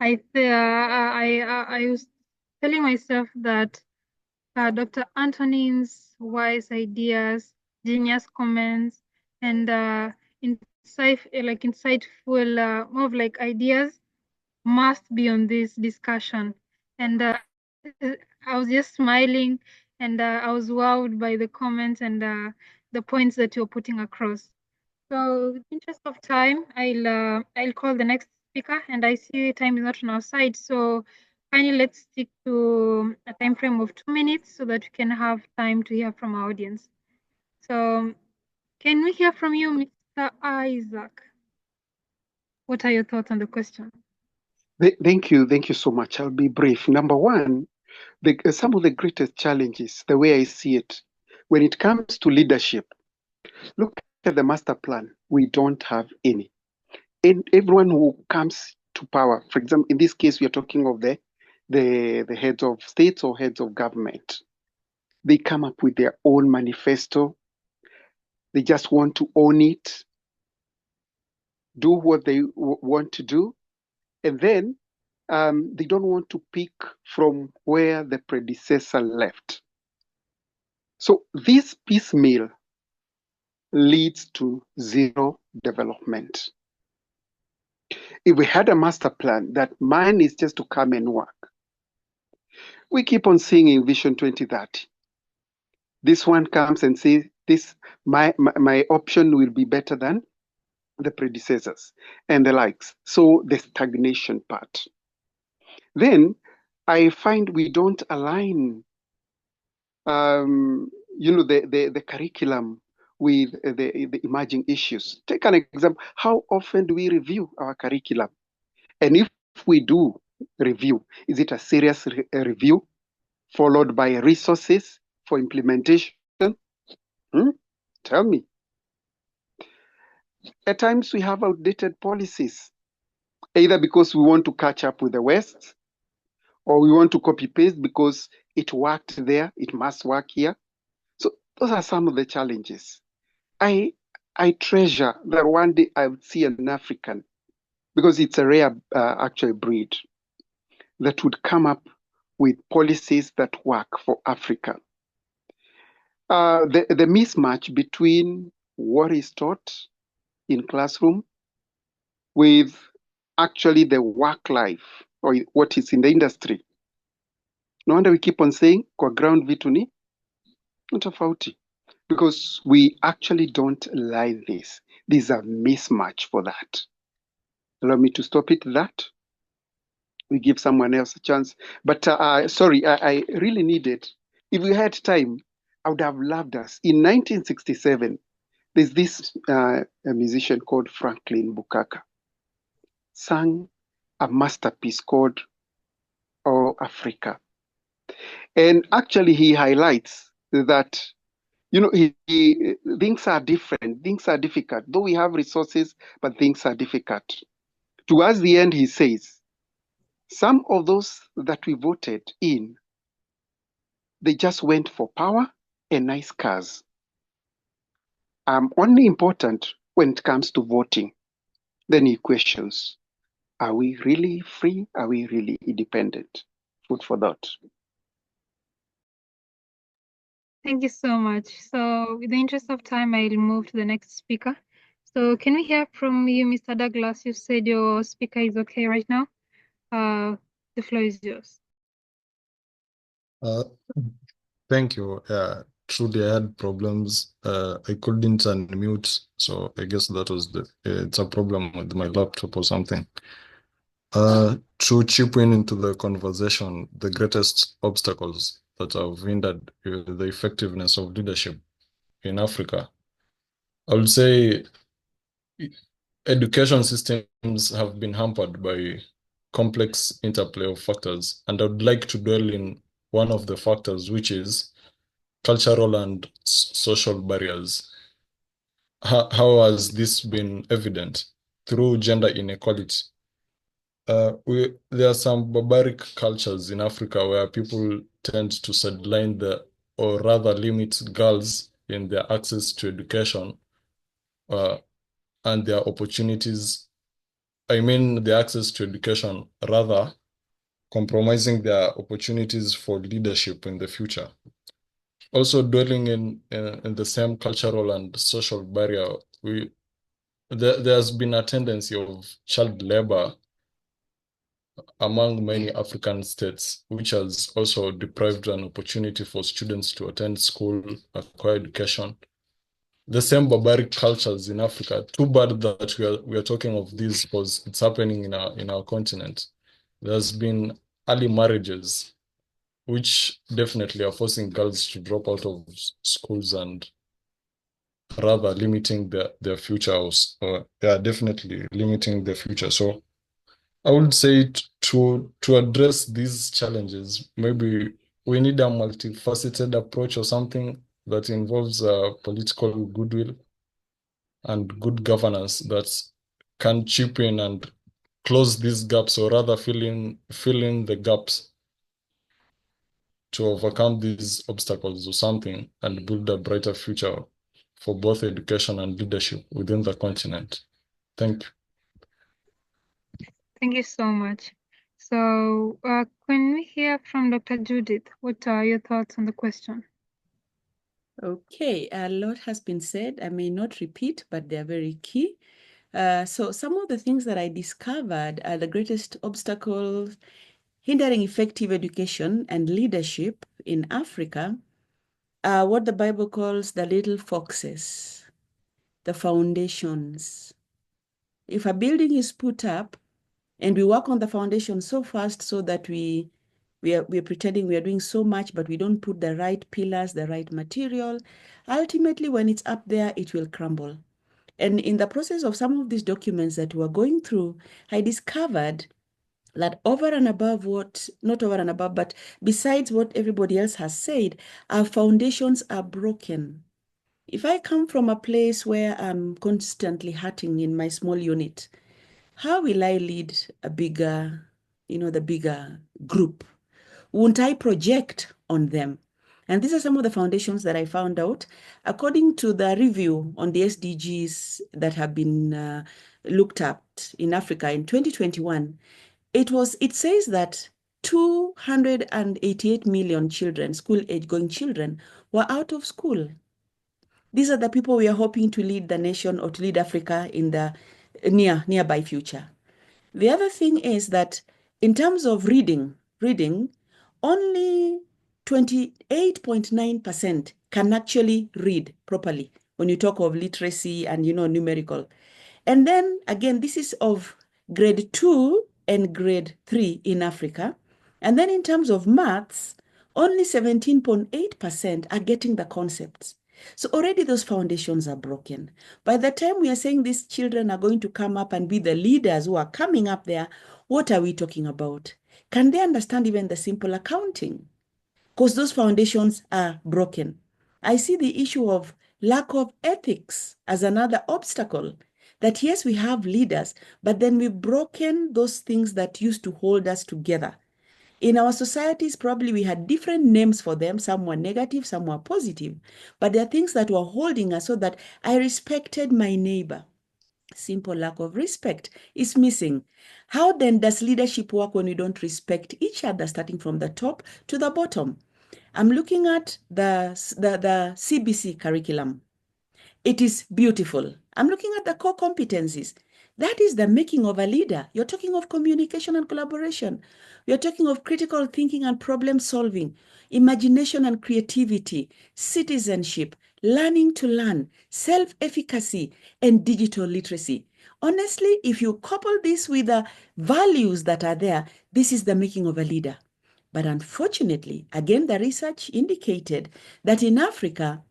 I was telling myself that Dr. Antonine's wise ideas, genius comments, and insightful, more of like ideas must be on this discussion. And I was just smiling, and I was wowed by the comments and the points that you're putting across. So, in the interest of time, I'll call the next speaker, and I see time is not on our side. So, finally, let's stick to a time frame of 2 minutes so that we can have time to hear from our audience. So, can we hear from you, Mr. Isaac? What are your thoughts on the question? Thank you so much. I'll be brief. Number one, some of the greatest challenges, the way I see it, when it comes to leadership, look at the master plan. We don't have any. And everyone who comes to power, for example, in this case, we are talking of the heads of states or heads of government. They come up with their own manifesto. They just want to own it, do what they want to do, and then they don't want to pick from where the predecessor left. So this piecemeal leads to zero development. If we had a master plan that mine is just to come and work, we keep on seeing in Vision 2030. This one comes and says, "This my option will be better than the predecessors," and the likes. So the stagnation part. Then I find we don't align, the curriculum with the emerging issues. Take an example. How often do we review our curriculum? And if we do review, is it a serious review followed by resources for implementation? Tell me. At times we have outdated policies, either because we want to catch up with the West, or we want to copy paste because it worked there, it must work here. So those are some of the challenges. I treasure that one day I would see an African, because it's a rare actual breed, that would come up with policies that work for Africa. The mismatch between what is taught in classroom with actually the work life or what is in the industry. No wonder we keep on saying kwa ground vitu ni tofauti, because we actually don't like this. There's a mismatch for that. Allow me to stop it that. We give someone else a chance. But sorry, I really need it. If we had time, I would have loved us. In 1967, there's this a musician called Franklin Bukaka, sang a masterpiece called Oh Africa. And actually he highlights that, things are different, things are difficult. Though we have resources, but things are difficult. Towards the end, he says, some of those that we voted in, they just went for power and nice cars. Only important when it comes to voting. Then he questions, are we really free? Are we really independent? Food for thought. Thank you so much. So with the interest of time, I'll move to the next speaker. So can we hear from you, Mr. Douglas? You said your speaker is okay right now. The floor is yours. Thank you. Truly, I had problems. I couldn't unmute, so I guess that was it's a problem with my laptop or something. To chip into the conversation, the greatest obstacles that have hindered the effectiveness of leadership in Africa, I would say education systems have been hampered by complex interplay of factors, and I would like to dwell in one of the factors, which is cultural and social barriers. How has this been evident? Through gender inequality. There are some barbaric cultures in Africa where people tend to sideline or rather limit girls in their access to education and their opportunities. I mean, the access to education, rather compromising their opportunities for leadership in the future. Also, dwelling in the same cultural and social barrier, there's been a tendency of child labor among many African states, which has also deprived an opportunity for students to attend school, acquire education. The same barbaric cultures in Africa. Too bad that we are talking of this because it's happening in our continent. There's been early marriages, which definitely are forcing girls to drop out of schools and rather limiting their future, definitely limiting their future. So I would say to address these challenges, maybe we need a multifaceted approach or something that involves political goodwill and good governance that can chip in and close these gaps, or rather fill in the gaps to overcome these obstacles or something and build a brighter future for both education and leadership within the continent. Thank you. Thank you so much. So can we hear from Dr. Judith? What are your thoughts on the question? Okay, a lot has been said. I may not repeat, but they're very key. So some of the things that I discovered are the greatest obstacles hindering effective education and leadership in Africa are what the Bible calls the little foxes, the foundations. If a building is put up and we work on the foundation so fast so that we are pretending we are doing so much, but we don't put the right pillars, the right material, ultimately when it's up there, it will crumble. And in the process of some of these documents that we're going through, I discovered that over and above what, not over and above, but besides what everybody else has said, our foundations are broken. If I come from a place where I'm constantly hurting in my small unit, how will I lead a bigger, the bigger group? Won't I project on them? And these are some of the foundations that I found out. According to the review on the SDGs that have been looked at in Africa in 2021, it says that 288 million children, school-age going children, were out of school. These are the people we are hoping to lead the nation or to lead Africa in the nearby future. The other thing is that in terms of reading, only 28.9% can actually read properly when you talk of literacy and, numerical. And then again, this is of grade 2 and grade 3 in Africa. And then in terms of maths, only 17.8% are getting the concepts. So already those foundations are broken. By the time we are saying these children are going to come up and be the leaders who are coming up there, what are we talking about? Can they understand even the simple accounting? Because those foundations are broken. I see the issue of lack of ethics as another obstacle. That yes, we have leaders, but then we've broken those things that used to hold us together. In our societies, probably we had different names for them. Some were negative, some were positive. But there are things that were holding us so that I respected my neighbor. Simple lack of respect is missing. How then does leadership work when we don't respect each other, starting from the top to the bottom? I'm looking at the CBC curriculum. It is beautiful. I'm looking at the core competencies. That is the making of a leader. You're talking of communication and collaboration. You're talking of critical thinking and problem solving, imagination and creativity, citizenship, learning to learn, self-efficacy, and digital literacy. Honestly, if you couple this with the values that are there, this is the making of a leader. But unfortunately, again, the research indicated that in Africa,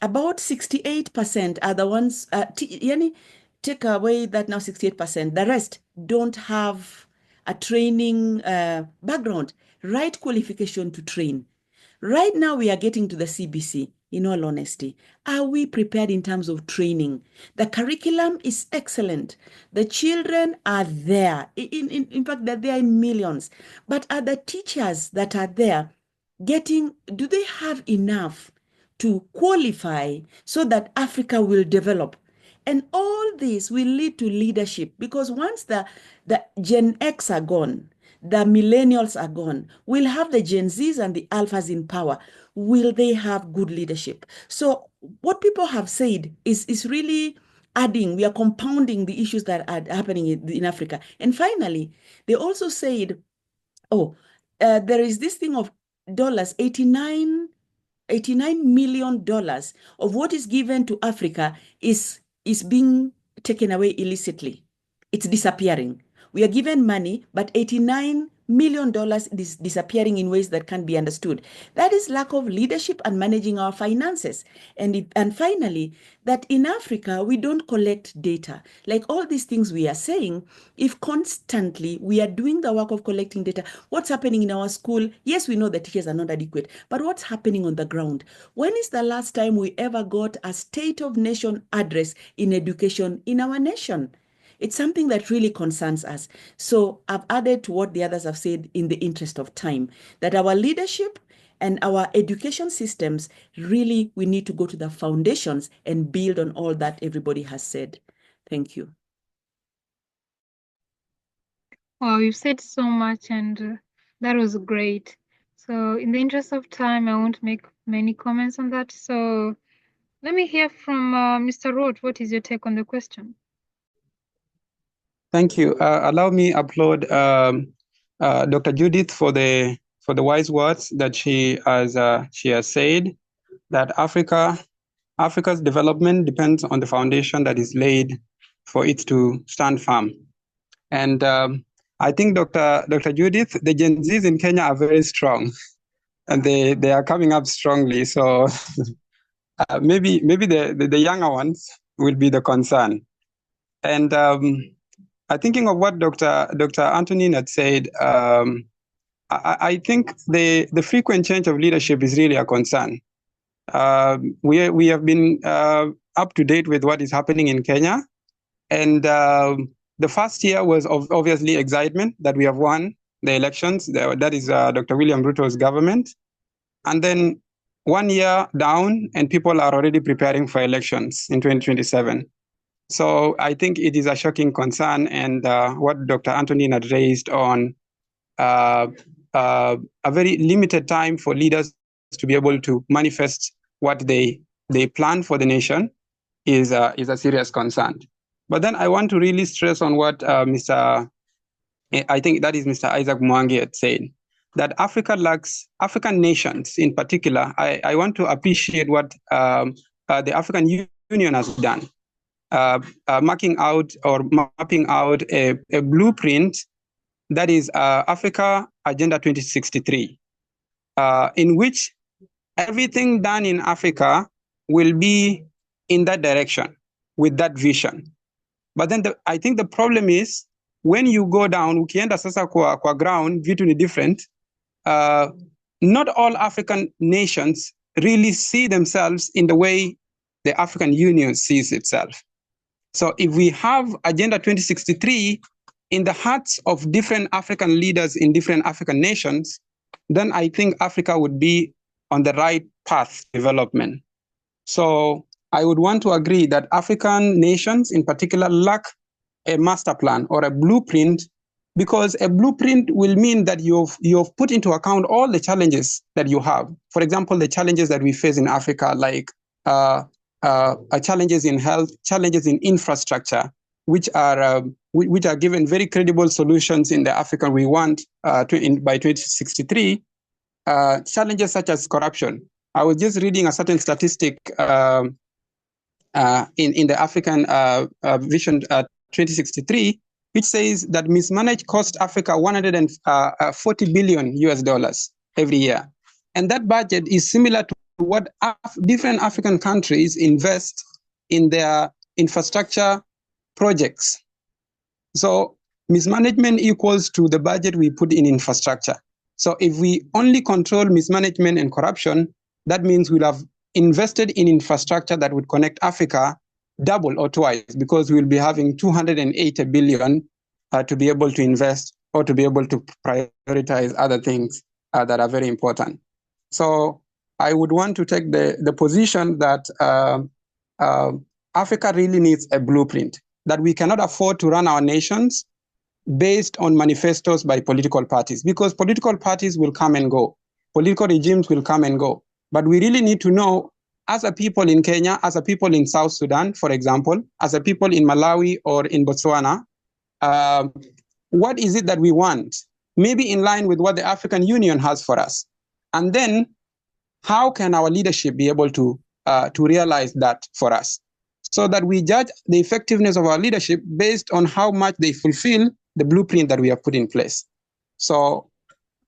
about 68% are the ones, take away that now 68%, the rest don't have a training background, right qualification to train. Right now, we are getting to the CBC, in all honesty. Are we prepared in terms of training? The curriculum is excellent. The children are there. In fact, they're there in millions. But are the teachers that are there do they have enough to qualify so that Africa will develop? And all this will lead to leadership, because once the Gen X are gone, the millennials are gone, we'll have the Gen Zs and the alphas in power. Will they have good leadership? So what people have said is really adding, we are compounding the issues that are happening in Africa. And finally, they also said, there is this thing of dollars, $89 million of what is given to Africa is being taken away illicitly. It's disappearing. We are given money, but $89 million is disappearing in ways that can't be understood. That is lack of leadership and managing our finances. And finally, that in Africa, we don't collect data. Like all these things we are saying, if constantly we are doing the work of collecting data, what's happening in our school? Yes, we know the teachers are not adequate, but what's happening on the ground? When is the last time we ever got a State of Nation address in education in our nation? It's something that really concerns us. So I've added to what the others have said in the interest of time, that our leadership And our education systems, really, we need to go to the foundations and build on all that everybody has said. Thank you. Wow, you said so much, and that was great. So in the interest of time, I won't make many comments on that. So let me hear from Mr. Rout. What is your take on the question? Thank you. Allow me applaud Dr. Judith for the wise words that she has said, that Africa's development depends on the foundation that is laid for it to stand firm. And I think Dr. Judith, the Gen Zs in Kenya are very strong, and they are coming up strongly. So maybe the younger ones will be the concern. And thinking of what Dr. Antonine had said, I think the frequent change of leadership is really a concern. We have been up to date with what is happening in Kenya, and the first year was obviously excitement that we have won the elections. That is Dr. William Ruto's government, and then 1 year down, and people are already preparing for elections in 2027. So I think it is a shocking concern, and what Dr. Antonine had raised on a very limited time for leaders to be able to manifest what they plan for the nation is a serious concern. But then I want to really stress on what I think that is Mr. Isaac Mwangi had said, that African nations in particular, I want to appreciate what the African Union has done. Mapping out a blueprint that is Africa Agenda 2063, in which everything done in Africa will be in that direction with that vision. But then I think the problem is when you go down, ukienda sasa kwa ground, vitu ni different. Not all African nations really see themselves in the way the African Union sees itself. So if we have Agenda 2063 in the hearts of different African leaders in different African nations, then I think Africa would be on the right path to development. So I would want to agree that African nations in particular lack a master plan or a blueprint, because a blueprint will mean that you've put into account all the challenges that you have. For example, the challenges that we face in Africa, like challenges in health, challenges in infrastructure, which are given very credible solutions in the Africa we want by 2063. Challenges such as corruption. I was just reading a certain statistic in the African Vision 2063, which says that mismanaged cost Africa $140 billion every year. And that budget is similar to what different African countries invest in their infrastructure projects. So mismanagement equals to the budget we put in infrastructure. So if we only control mismanagement and corruption, that means we'll have invested in infrastructure that would connect Africa double or twice, because we'll be having 280 billion to be able to invest or to be able to prioritize other things that are very important. So I would want to take the position that Africa really needs a blueprint, that we cannot afford to run our nations based on manifestos by political parties, because political parties will come and go. Political regimes will come and go. But we really need to know, as a people in Kenya, as a people in South Sudan, for example, as a people in Malawi or in Botswana, what is it that we want? Maybe in line with what the African Union has for us. And then how can our leadership be able to realize that for us? So that we judge the effectiveness of our leadership based on how much they fulfill the blueprint that we have put in place. So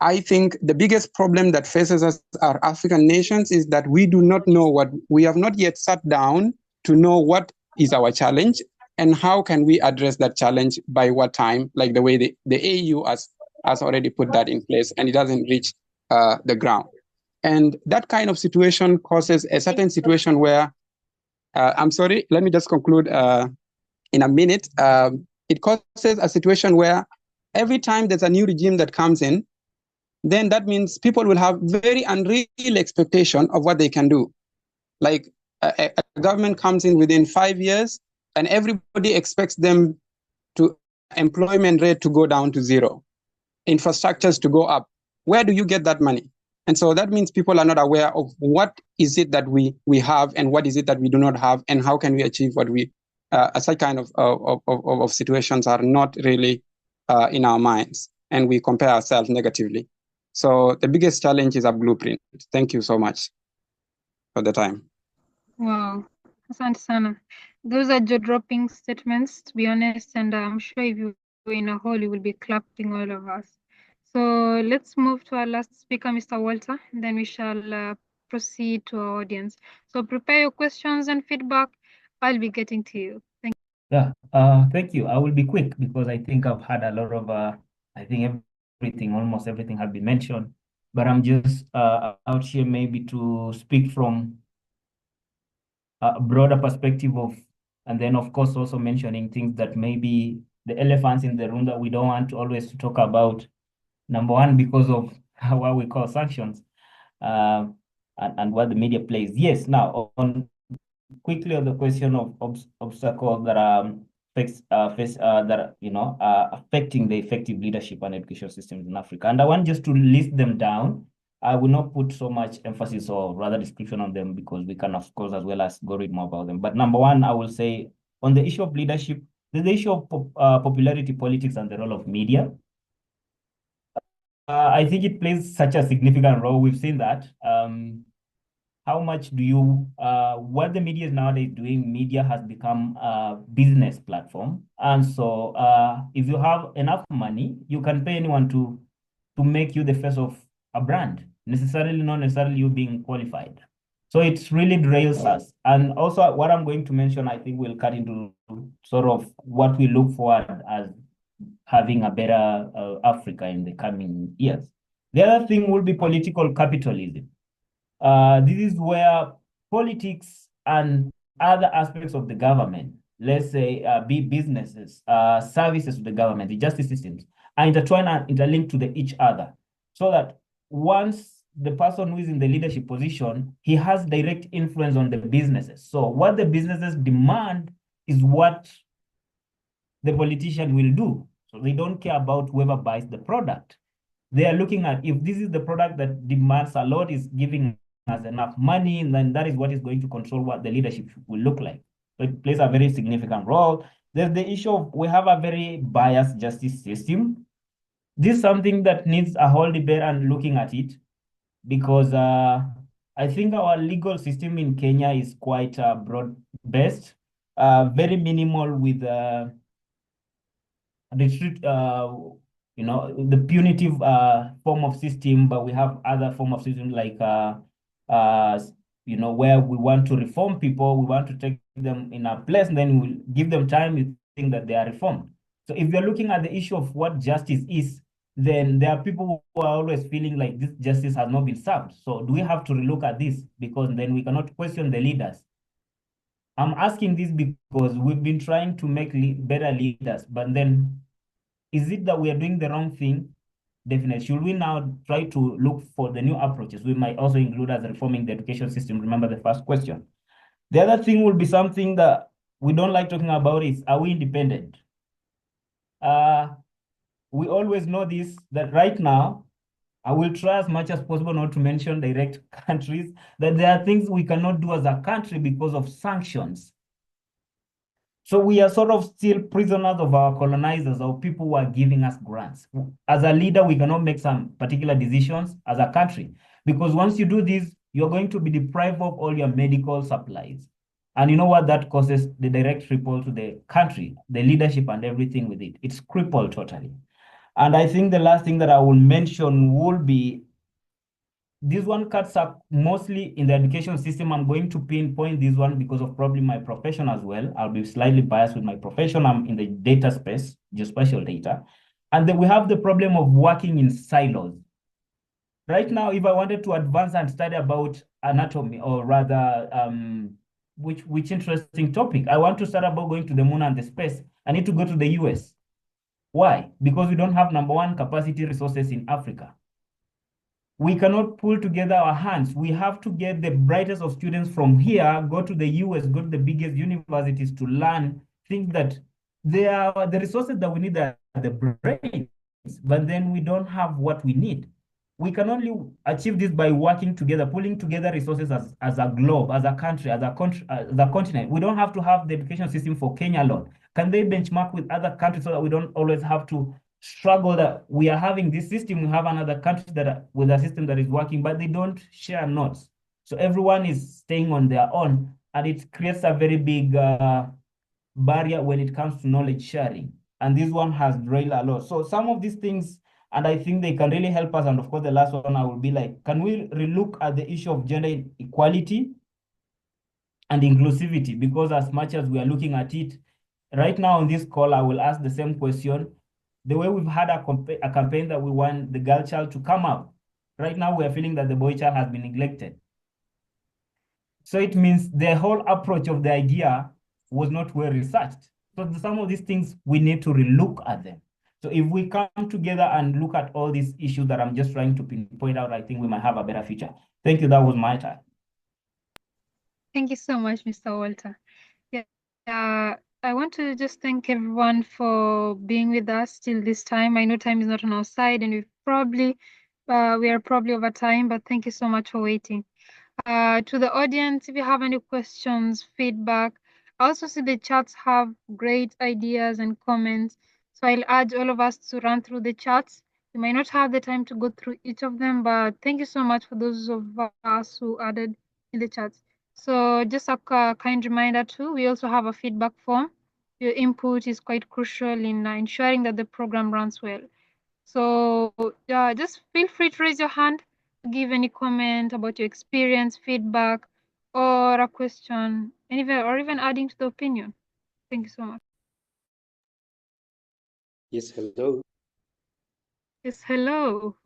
I think the biggest problem that faces us, our African nations, is that we do not know we have not yet sat down to know what is our challenge and how can we address that challenge by what time, like the way the AU has already put that in place, and it doesn't reach the ground. And that kind of situation causes a certain situation where, I'm sorry, let me just conclude in a minute. It causes a situation where every time there's a new regime that comes in, then that means people will have very unreal expectation of what they can do. Like a government comes in within 5 years and everybody expects them to employment rate to go down to zero, infrastructures to go up. Where do you get that money? And so that means people are not aware of what is it that we have and what is it that we do not have, and how can we achieve what we, such kind of situations are not really in our minds, and we compare ourselves negatively. So the biggest challenge is a blueprint. Thank you so much for the time. Wow, asante sana. Those are jaw-dropping statements, to be honest, and I'm sure if you were in a hall, you will be clapping, all of us. So let's move to our last speaker, Mr. Walter, and then we shall proceed to our audience. So prepare your questions and feedback. I'll be getting to you. Thank you. Yeah, thank you. I will be quick because I think I've had a lot of, I think almost everything has been mentioned, but I'm just out here maybe to speak from a broader perspective of, and then of course also mentioning things that maybe the elephants in the room that we don't want to always talk about. Number one, because of what we call sanctions, and what the media plays. Yes, now on quickly on the question of obstacles that are affecting the effective leadership and education systems in Africa. And I want just to list them down. I will not put so much emphasis or rather description on them because we can, of course, as well as go read more about them. But number one, I will say on the issue of leadership, the issue of popularity politics and the role of media. I think it plays such a significant role. We've seen that. How much do you, what the media is nowadays doing, media has become a business platform. And so if you have enough money, you can pay anyone to make you the face of a brand, not necessarily you being qualified. So it really derails us. And also what I'm going to mention, I think we'll cut into sort of what we look forward as having a better Africa in the coming years. The other thing will be political capitalism. This is where politics and other aspects of the government, let's say big businesses, services to the government, the justice systems, are intertwined and interlinked to each other. So that once the person who is in the leadership position, he has direct influence on the businesses. So what the businesses demand is what the politician will do. So they don't care about whoever buys the product. They are looking at if this is the product that demands a lot, is giving us enough money, and then that is what is going to control what the leadership will look like. So it plays a very significant role. There's the issue of we have a very biased justice system. This is something that needs a whole debate and looking at it, because I think our legal system in Kenya is quite broad-based, very minimal with the punitive form of system, but we have other form of system like where we want to reform people, we want to take them in a place, and then we'll give them time, we think that they are reformed. So if you're looking at the issue of what justice is, then there are people who are always feeling like this justice has not been served. So do we have to relook at this? Because then we cannot question the leaders. I'm asking this because we've been trying to make better leaders, but then is it that we are doing the wrong thing? Definitely. Should we now try to look for the new approaches? We might also include as reforming the education system. Remember the first question. The other thing will be something that we don't like talking about is, are we independent? We always know this, that right now, I will try as much as possible not to mention direct countries, that there are things we cannot do as a country because of sanctions. So we are sort of still prisoners of our colonizers or people who are giving us grants. As a leader, we cannot make some particular decisions as a country, because once you do this, you're going to be deprived of all your medical supplies. And you know what that causes? The direct ripple to the country, the leadership and everything with it. It's crippled totally. And I think the last thing that I will mention will be, this one cuts up mostly in the education system. I'm going to pinpoint this one because of probably my profession as well. I'll be slightly biased with my profession. I'm in the data space, geospatial data. And then we have the problem of working in silos. Right now, if I wanted to advance and study about anatomy, or rather, which interesting topic, I want to start about going to the moon and the space, I need to go to the US. Why? Because we don't have, number one, capacity resources in Africa. We cannot pull together our hands. We have to get the brightest of students from here, go to the US, go to the biggest universities to learn, think that the resources that we need are the brains, but then we don't have what we need. We can only achieve this by working together, pulling together resources as a globe, as a country, as a continent. We don't have to have the education system for Kenya alone. Can they benchmark with other countries so that we don't always have to struggle that we are having this system, we have another country that with a system that is working, but they don't share notes. So everyone is staying on their own, and it creates a very big barrier when it comes to knowledge sharing. And this one has derailed a lot. So some of these things, and I think they can really help us. And of course, the last one I will be like, can we relook at the issue of gender equality and inclusivity? Because as much as we are looking at it, right now on this call, I will ask the same question. The way we've had a campaign that we want the girl child to come up, right now we are feeling that the boy child has been neglected. So it means the whole approach of the idea was not well researched. So some of these things, we need to relook at them. So if we come together and look at all these issues that I'm just trying to point out, I think we might have a better future. Thank you. That was my time. Thank you so much, Mr. Walter. Yeah, I want to just thank everyone for being with us till this time. I know time is not on our side, and we are probably over time, but thank you so much for waiting. To the audience, if you have any questions, feedback, I also see the chats have great ideas and comments. So I'll urge all of us to run through the chats. We might not have the time to go through each of them, but thank you so much for those of us who added in the chats. So just a kind reminder too, we also have a feedback form. Your input is quite crucial in ensuring that the program runs well. So just feel free to raise your hand, give any comment about your experience, feedback, or a question, or even adding to the opinion. Thank you so much. Yes, hello. Yes, hello.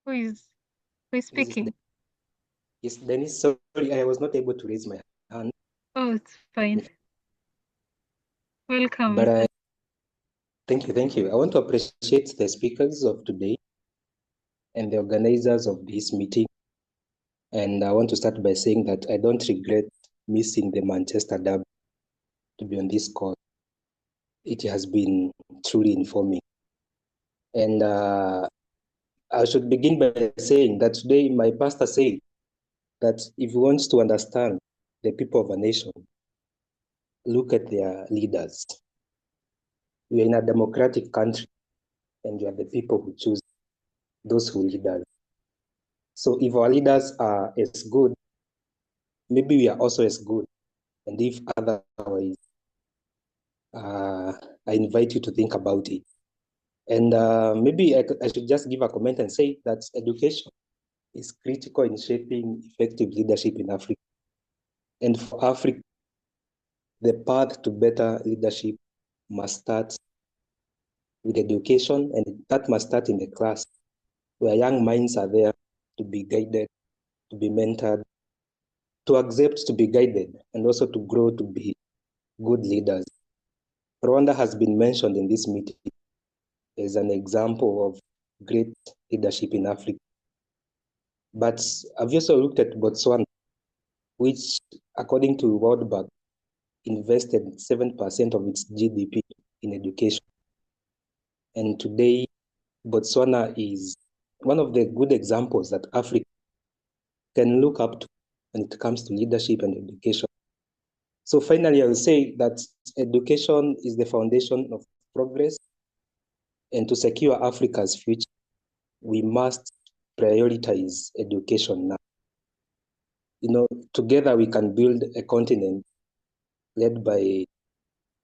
Who is speaking? Yes, Dennis, sorry, I was not able to raise my hand. Oh, it's fine. Welcome. But thank you. I want to appreciate the speakers of today and the organizers of this meeting. And I want to start by saying that I don't regret missing the Manchester Derby to be on this call. It has been truly informing. And I should begin by saying that today my pastor said that if you want to understand the people of a nation, look at their leaders. We are in a democratic country, and you are the people who choose those who lead us. So if our leaders are as good, maybe we are also as good. And if otherwise, I invite you to think about it. And maybe I should just give a comment and say that education is critical in shaping effective leadership in Africa. And for Africa, the path to better leadership must start with education, and that must start in the class, where young minds are there to be guided, to be mentored, to accept to be guided, and also to grow to be good leaders. Rwanda has been mentioned in this meeting as an example of great leadership in Africa. But I've also looked at Botswana, which, according to World Bank, invested 7% of its GDP in education. And today, Botswana is one of the good examples that Africa can look up to when it comes to leadership and education. So finally, I will say that education is the foundation of progress, and to secure Africa's future, we must prioritize education now. Together we can build a continent led by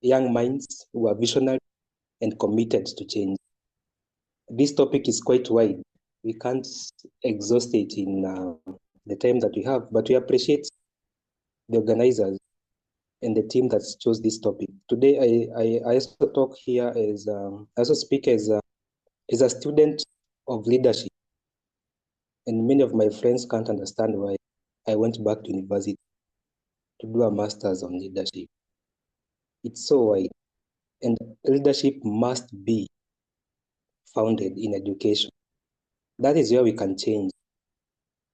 young minds who are visionary and committed to change. This topic is quite wide. We can't exhaust it in the time that we have, but we appreciate the organizers and the team that chose this topic. Today, I also talk here as, I also speak as a student of leadership. And many of my friends can't understand why I went back to university to do a master's on leadership. It's so wide. And leadership must be founded in education. That is where we can change.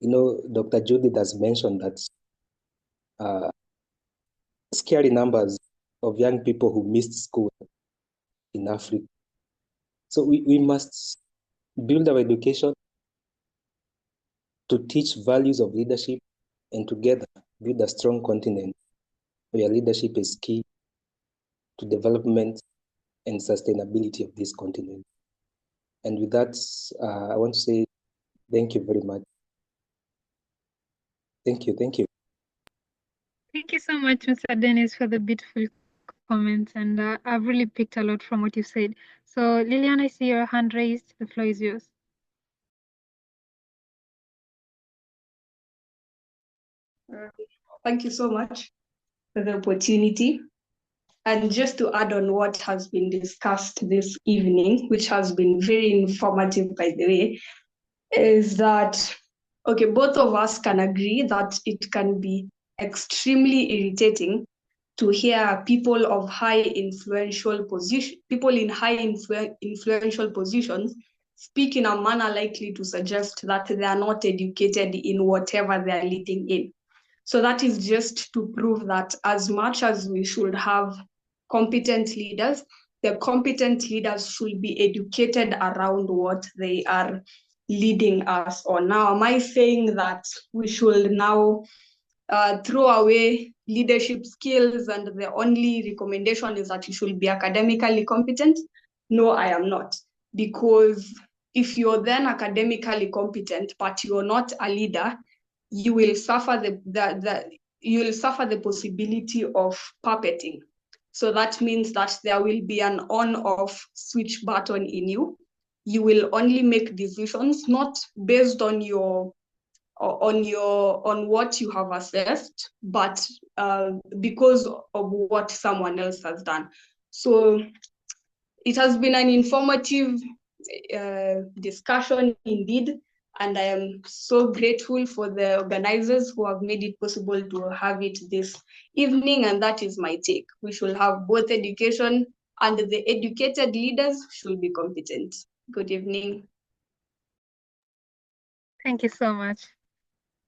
Dr. Judith has mentioned that scary numbers of young people who missed school in Africa. So we must build our education to teach values of leadership and together build a strong continent where leadership is key to development and sustainability of this continent. And with that, I want to say thank you very much. Thank you. Thank you so much, Mr. Dennis, for the beautiful comments. And I've really picked a lot from what you said. So, Lillian, I see your hand raised. The floor is yours. Thank you so much for the opportunity. And just to add on what has been discussed this evening, which has been very informative, by the way, is that, okay, both of us can agree that it can be extremely irritating to hear people of high influential position, people in high influential positions speak in a manner likely to suggest that they are not educated in whatever they are leading in. So that is just to prove that as much as we should have competent leaders, the competent leaders should be educated around what they are leading us on. Now, am I saying that we should now throw away leadership skills and the only recommendation is that you should be academically competent? No, I am not. Because if you're then academically competent, but you're not a leader, you will suffer the possibility of puppeting. So that means that there will be an on-off switch button in you. You will only make decisions not based on what you have assessed, but because of what someone else has done. So it has been an informative discussion indeed, and I am so grateful for the organizers who have made it possible to have it this evening, and that is my take. We should have both education, and the educated leaders should be competent. Good evening. Thank you so much.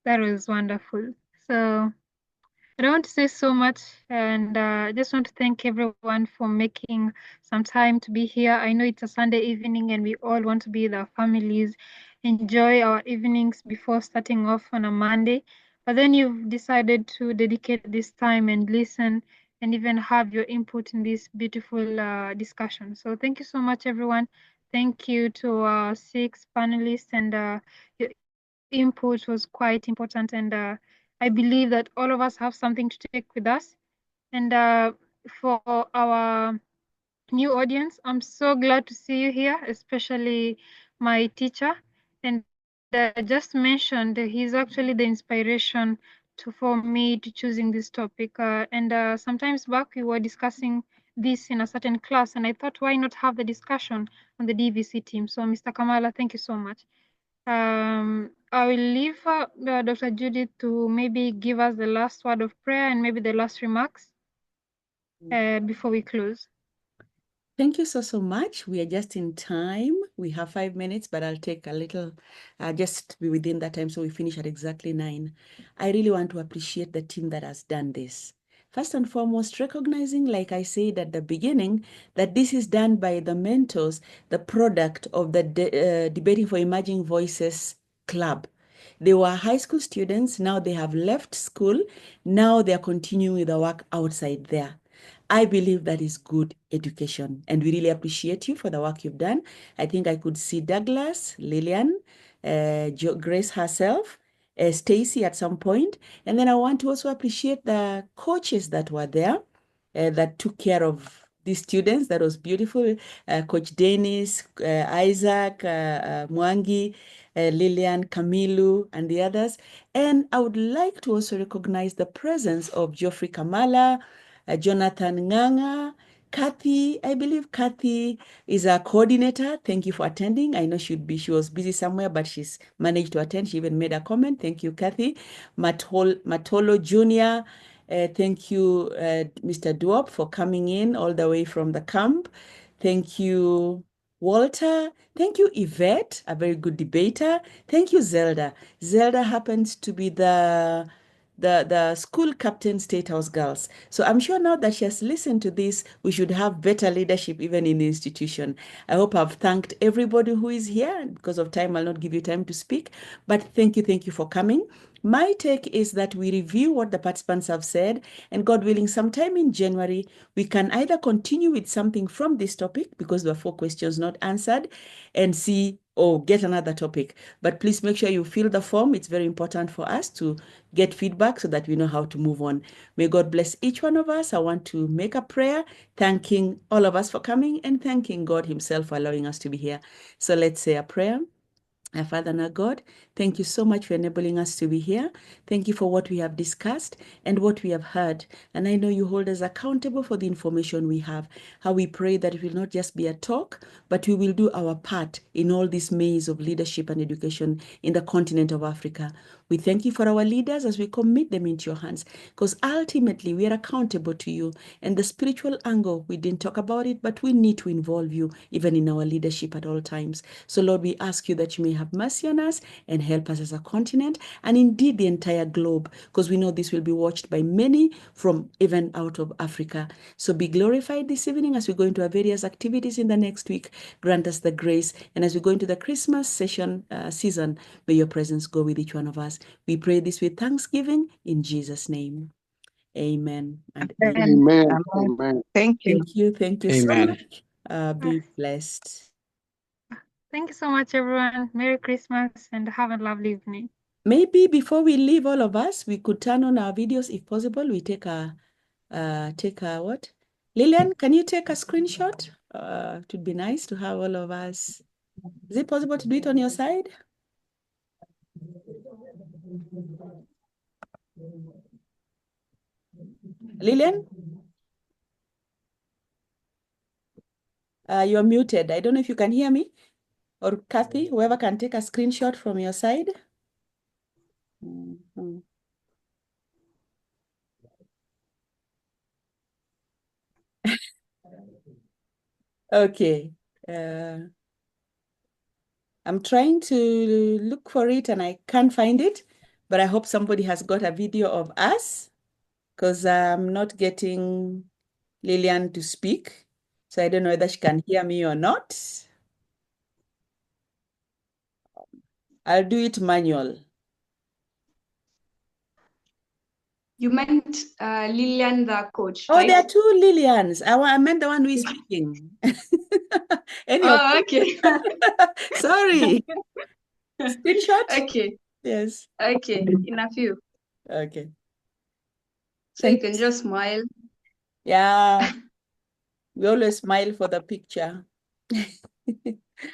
That was wonderful. So I don't want to say so much, and I just want to thank everyone for making some time to be here. I know it's a Sunday evening and we all want to be with our families, enjoy our evenings before starting off on a Monday. But then you've decided to dedicate this time and listen and even have your input in this beautiful discussion. So thank you so much, everyone. Thank you to our 6 panelists, and your input was quite important, and I believe that all of us have something to take with us. And for our new audience, I'm so glad to see you here, especially my teacher. And just mentioned, he's actually the inspiration for me to choosing this topic. And sometimes back, we were discussing this in a certain class, and I thought, why not have the discussion on the DVC team? So, Mr. Kamala, thank you so much. I will leave Dr. Judith to maybe give us the last word of prayer and maybe the last remarks before we close. Thank you so much. We are just in time. We have 5 minutes, but I'll take a little, just be within that time so we finish at exactly 9. I really want to appreciate the team that has done this. First and foremost, recognizing, like I said at the beginning, that this is done by the mentors, the product of the Debating for Emerging Voices Club. They were high school students. Now they have left school. Now they are continuing with the work outside there. I believe that is good education, and we really appreciate you for the work you've done. I think I could see Douglas, Lillian, Grace herself, Stacy at some point. And then I want to also appreciate the coaches that were there that took care of these students. That was beautiful. Coach Dennis, Isaac, Mwangi, Lillian, Kamilu, and the others. And I would like to also recognize the presence of Geoffrey Kamala, Jonathan Nganga, Kathy. I believe Kathy is a coordinator. Thank you for attending. I know she was busy somewhere, but she's managed to attend. She even made a comment. Thank you, Kathy. Matolo Jr., thank you, Mr. Duop, for coming in all the way from the camp. Thank you, Walter. Thank you, Yvette, a very good debater. Thank you, Zelda. Zelda happens to be the school captain, State House Girls. So I'm sure now that she has listened to this, we should have better leadership even in the institution. I hope I've thanked everybody who is here. Because of time, I'll not give you time to speak. But thank you for coming. My take is that we review what the participants have said, and God willing, sometime in January, we can either continue with something from this topic, because there were 4 questions not answered, and see, or get another topic. But please make sure you fill the form. It's very important for us to get feedback so that we know how to move on. May God bless each one of us. I want to make a prayer, thanking all of us for coming and thanking God himself for allowing us to be here. So let's say a prayer. Our Father and our God, thank you so much for enabling us to be here. Thank you for what we have discussed and what we have heard. And I know you hold us accountable for the information we have. How we pray that it will not just be a talk, but we will do our part in all this maze of leadership and education in the continent of Africa. We thank you for our leaders as we commit them into your hands, because ultimately we are accountable to you. And the spiritual angle, we didn't talk about it, but we need to involve you even in our leadership at all times. So Lord, we ask you that you may have mercy on us and help us as a continent and indeed the entire globe, because we know this will be watched by many from even out of Africa. So be glorified this evening as we go into our various activities in the next week. Grant us the grace. And as we go into the Christmas season, may your presence go with each one of us. We pray this with thanksgiving in Jesus' name. Amen. And Amen. Amen. Thank you. Thank you so Amen. much. Be blessed. Thank you so much, everyone. Merry Christmas and have a lovely evening. Maybe before we leave, all of us, we could turn on our videos if possible. We take a what? Lillian, can you take a screenshot? It would be nice to have all of us. Is it possible to do it on your side? Lillian? You're muted. I don't know if you can hear me. Or Kathy, whoever can take a screenshot from your side. Mm-hmm. Okay. I'm trying to look for it and I can't find it, but I hope somebody has got a video of us, because I'm not getting Lillian to speak. So I don't know whether she can hear me or not. I'll do it manual. You meant Lillian, the coach, Oh, right? there are 2 Lillians. I meant the one who is speaking. Anyway. Oh, okay. Sorry. Screenshot? Okay. Yes. Okay, in a few. Okay. So you can just smile. Yeah. We always smile for the picture.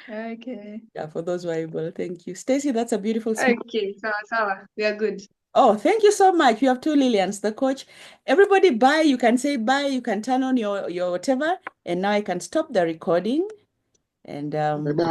Okay. Yeah, for those who are able. Thank you. Stacy, that's a beautiful smile. Okay, sawa. We are good. Oh, thank you so much. You have 2 Lillians, the coach. Everybody bye. You can say bye. You can turn on your whatever. And now I can stop the recording. And Bye-bye.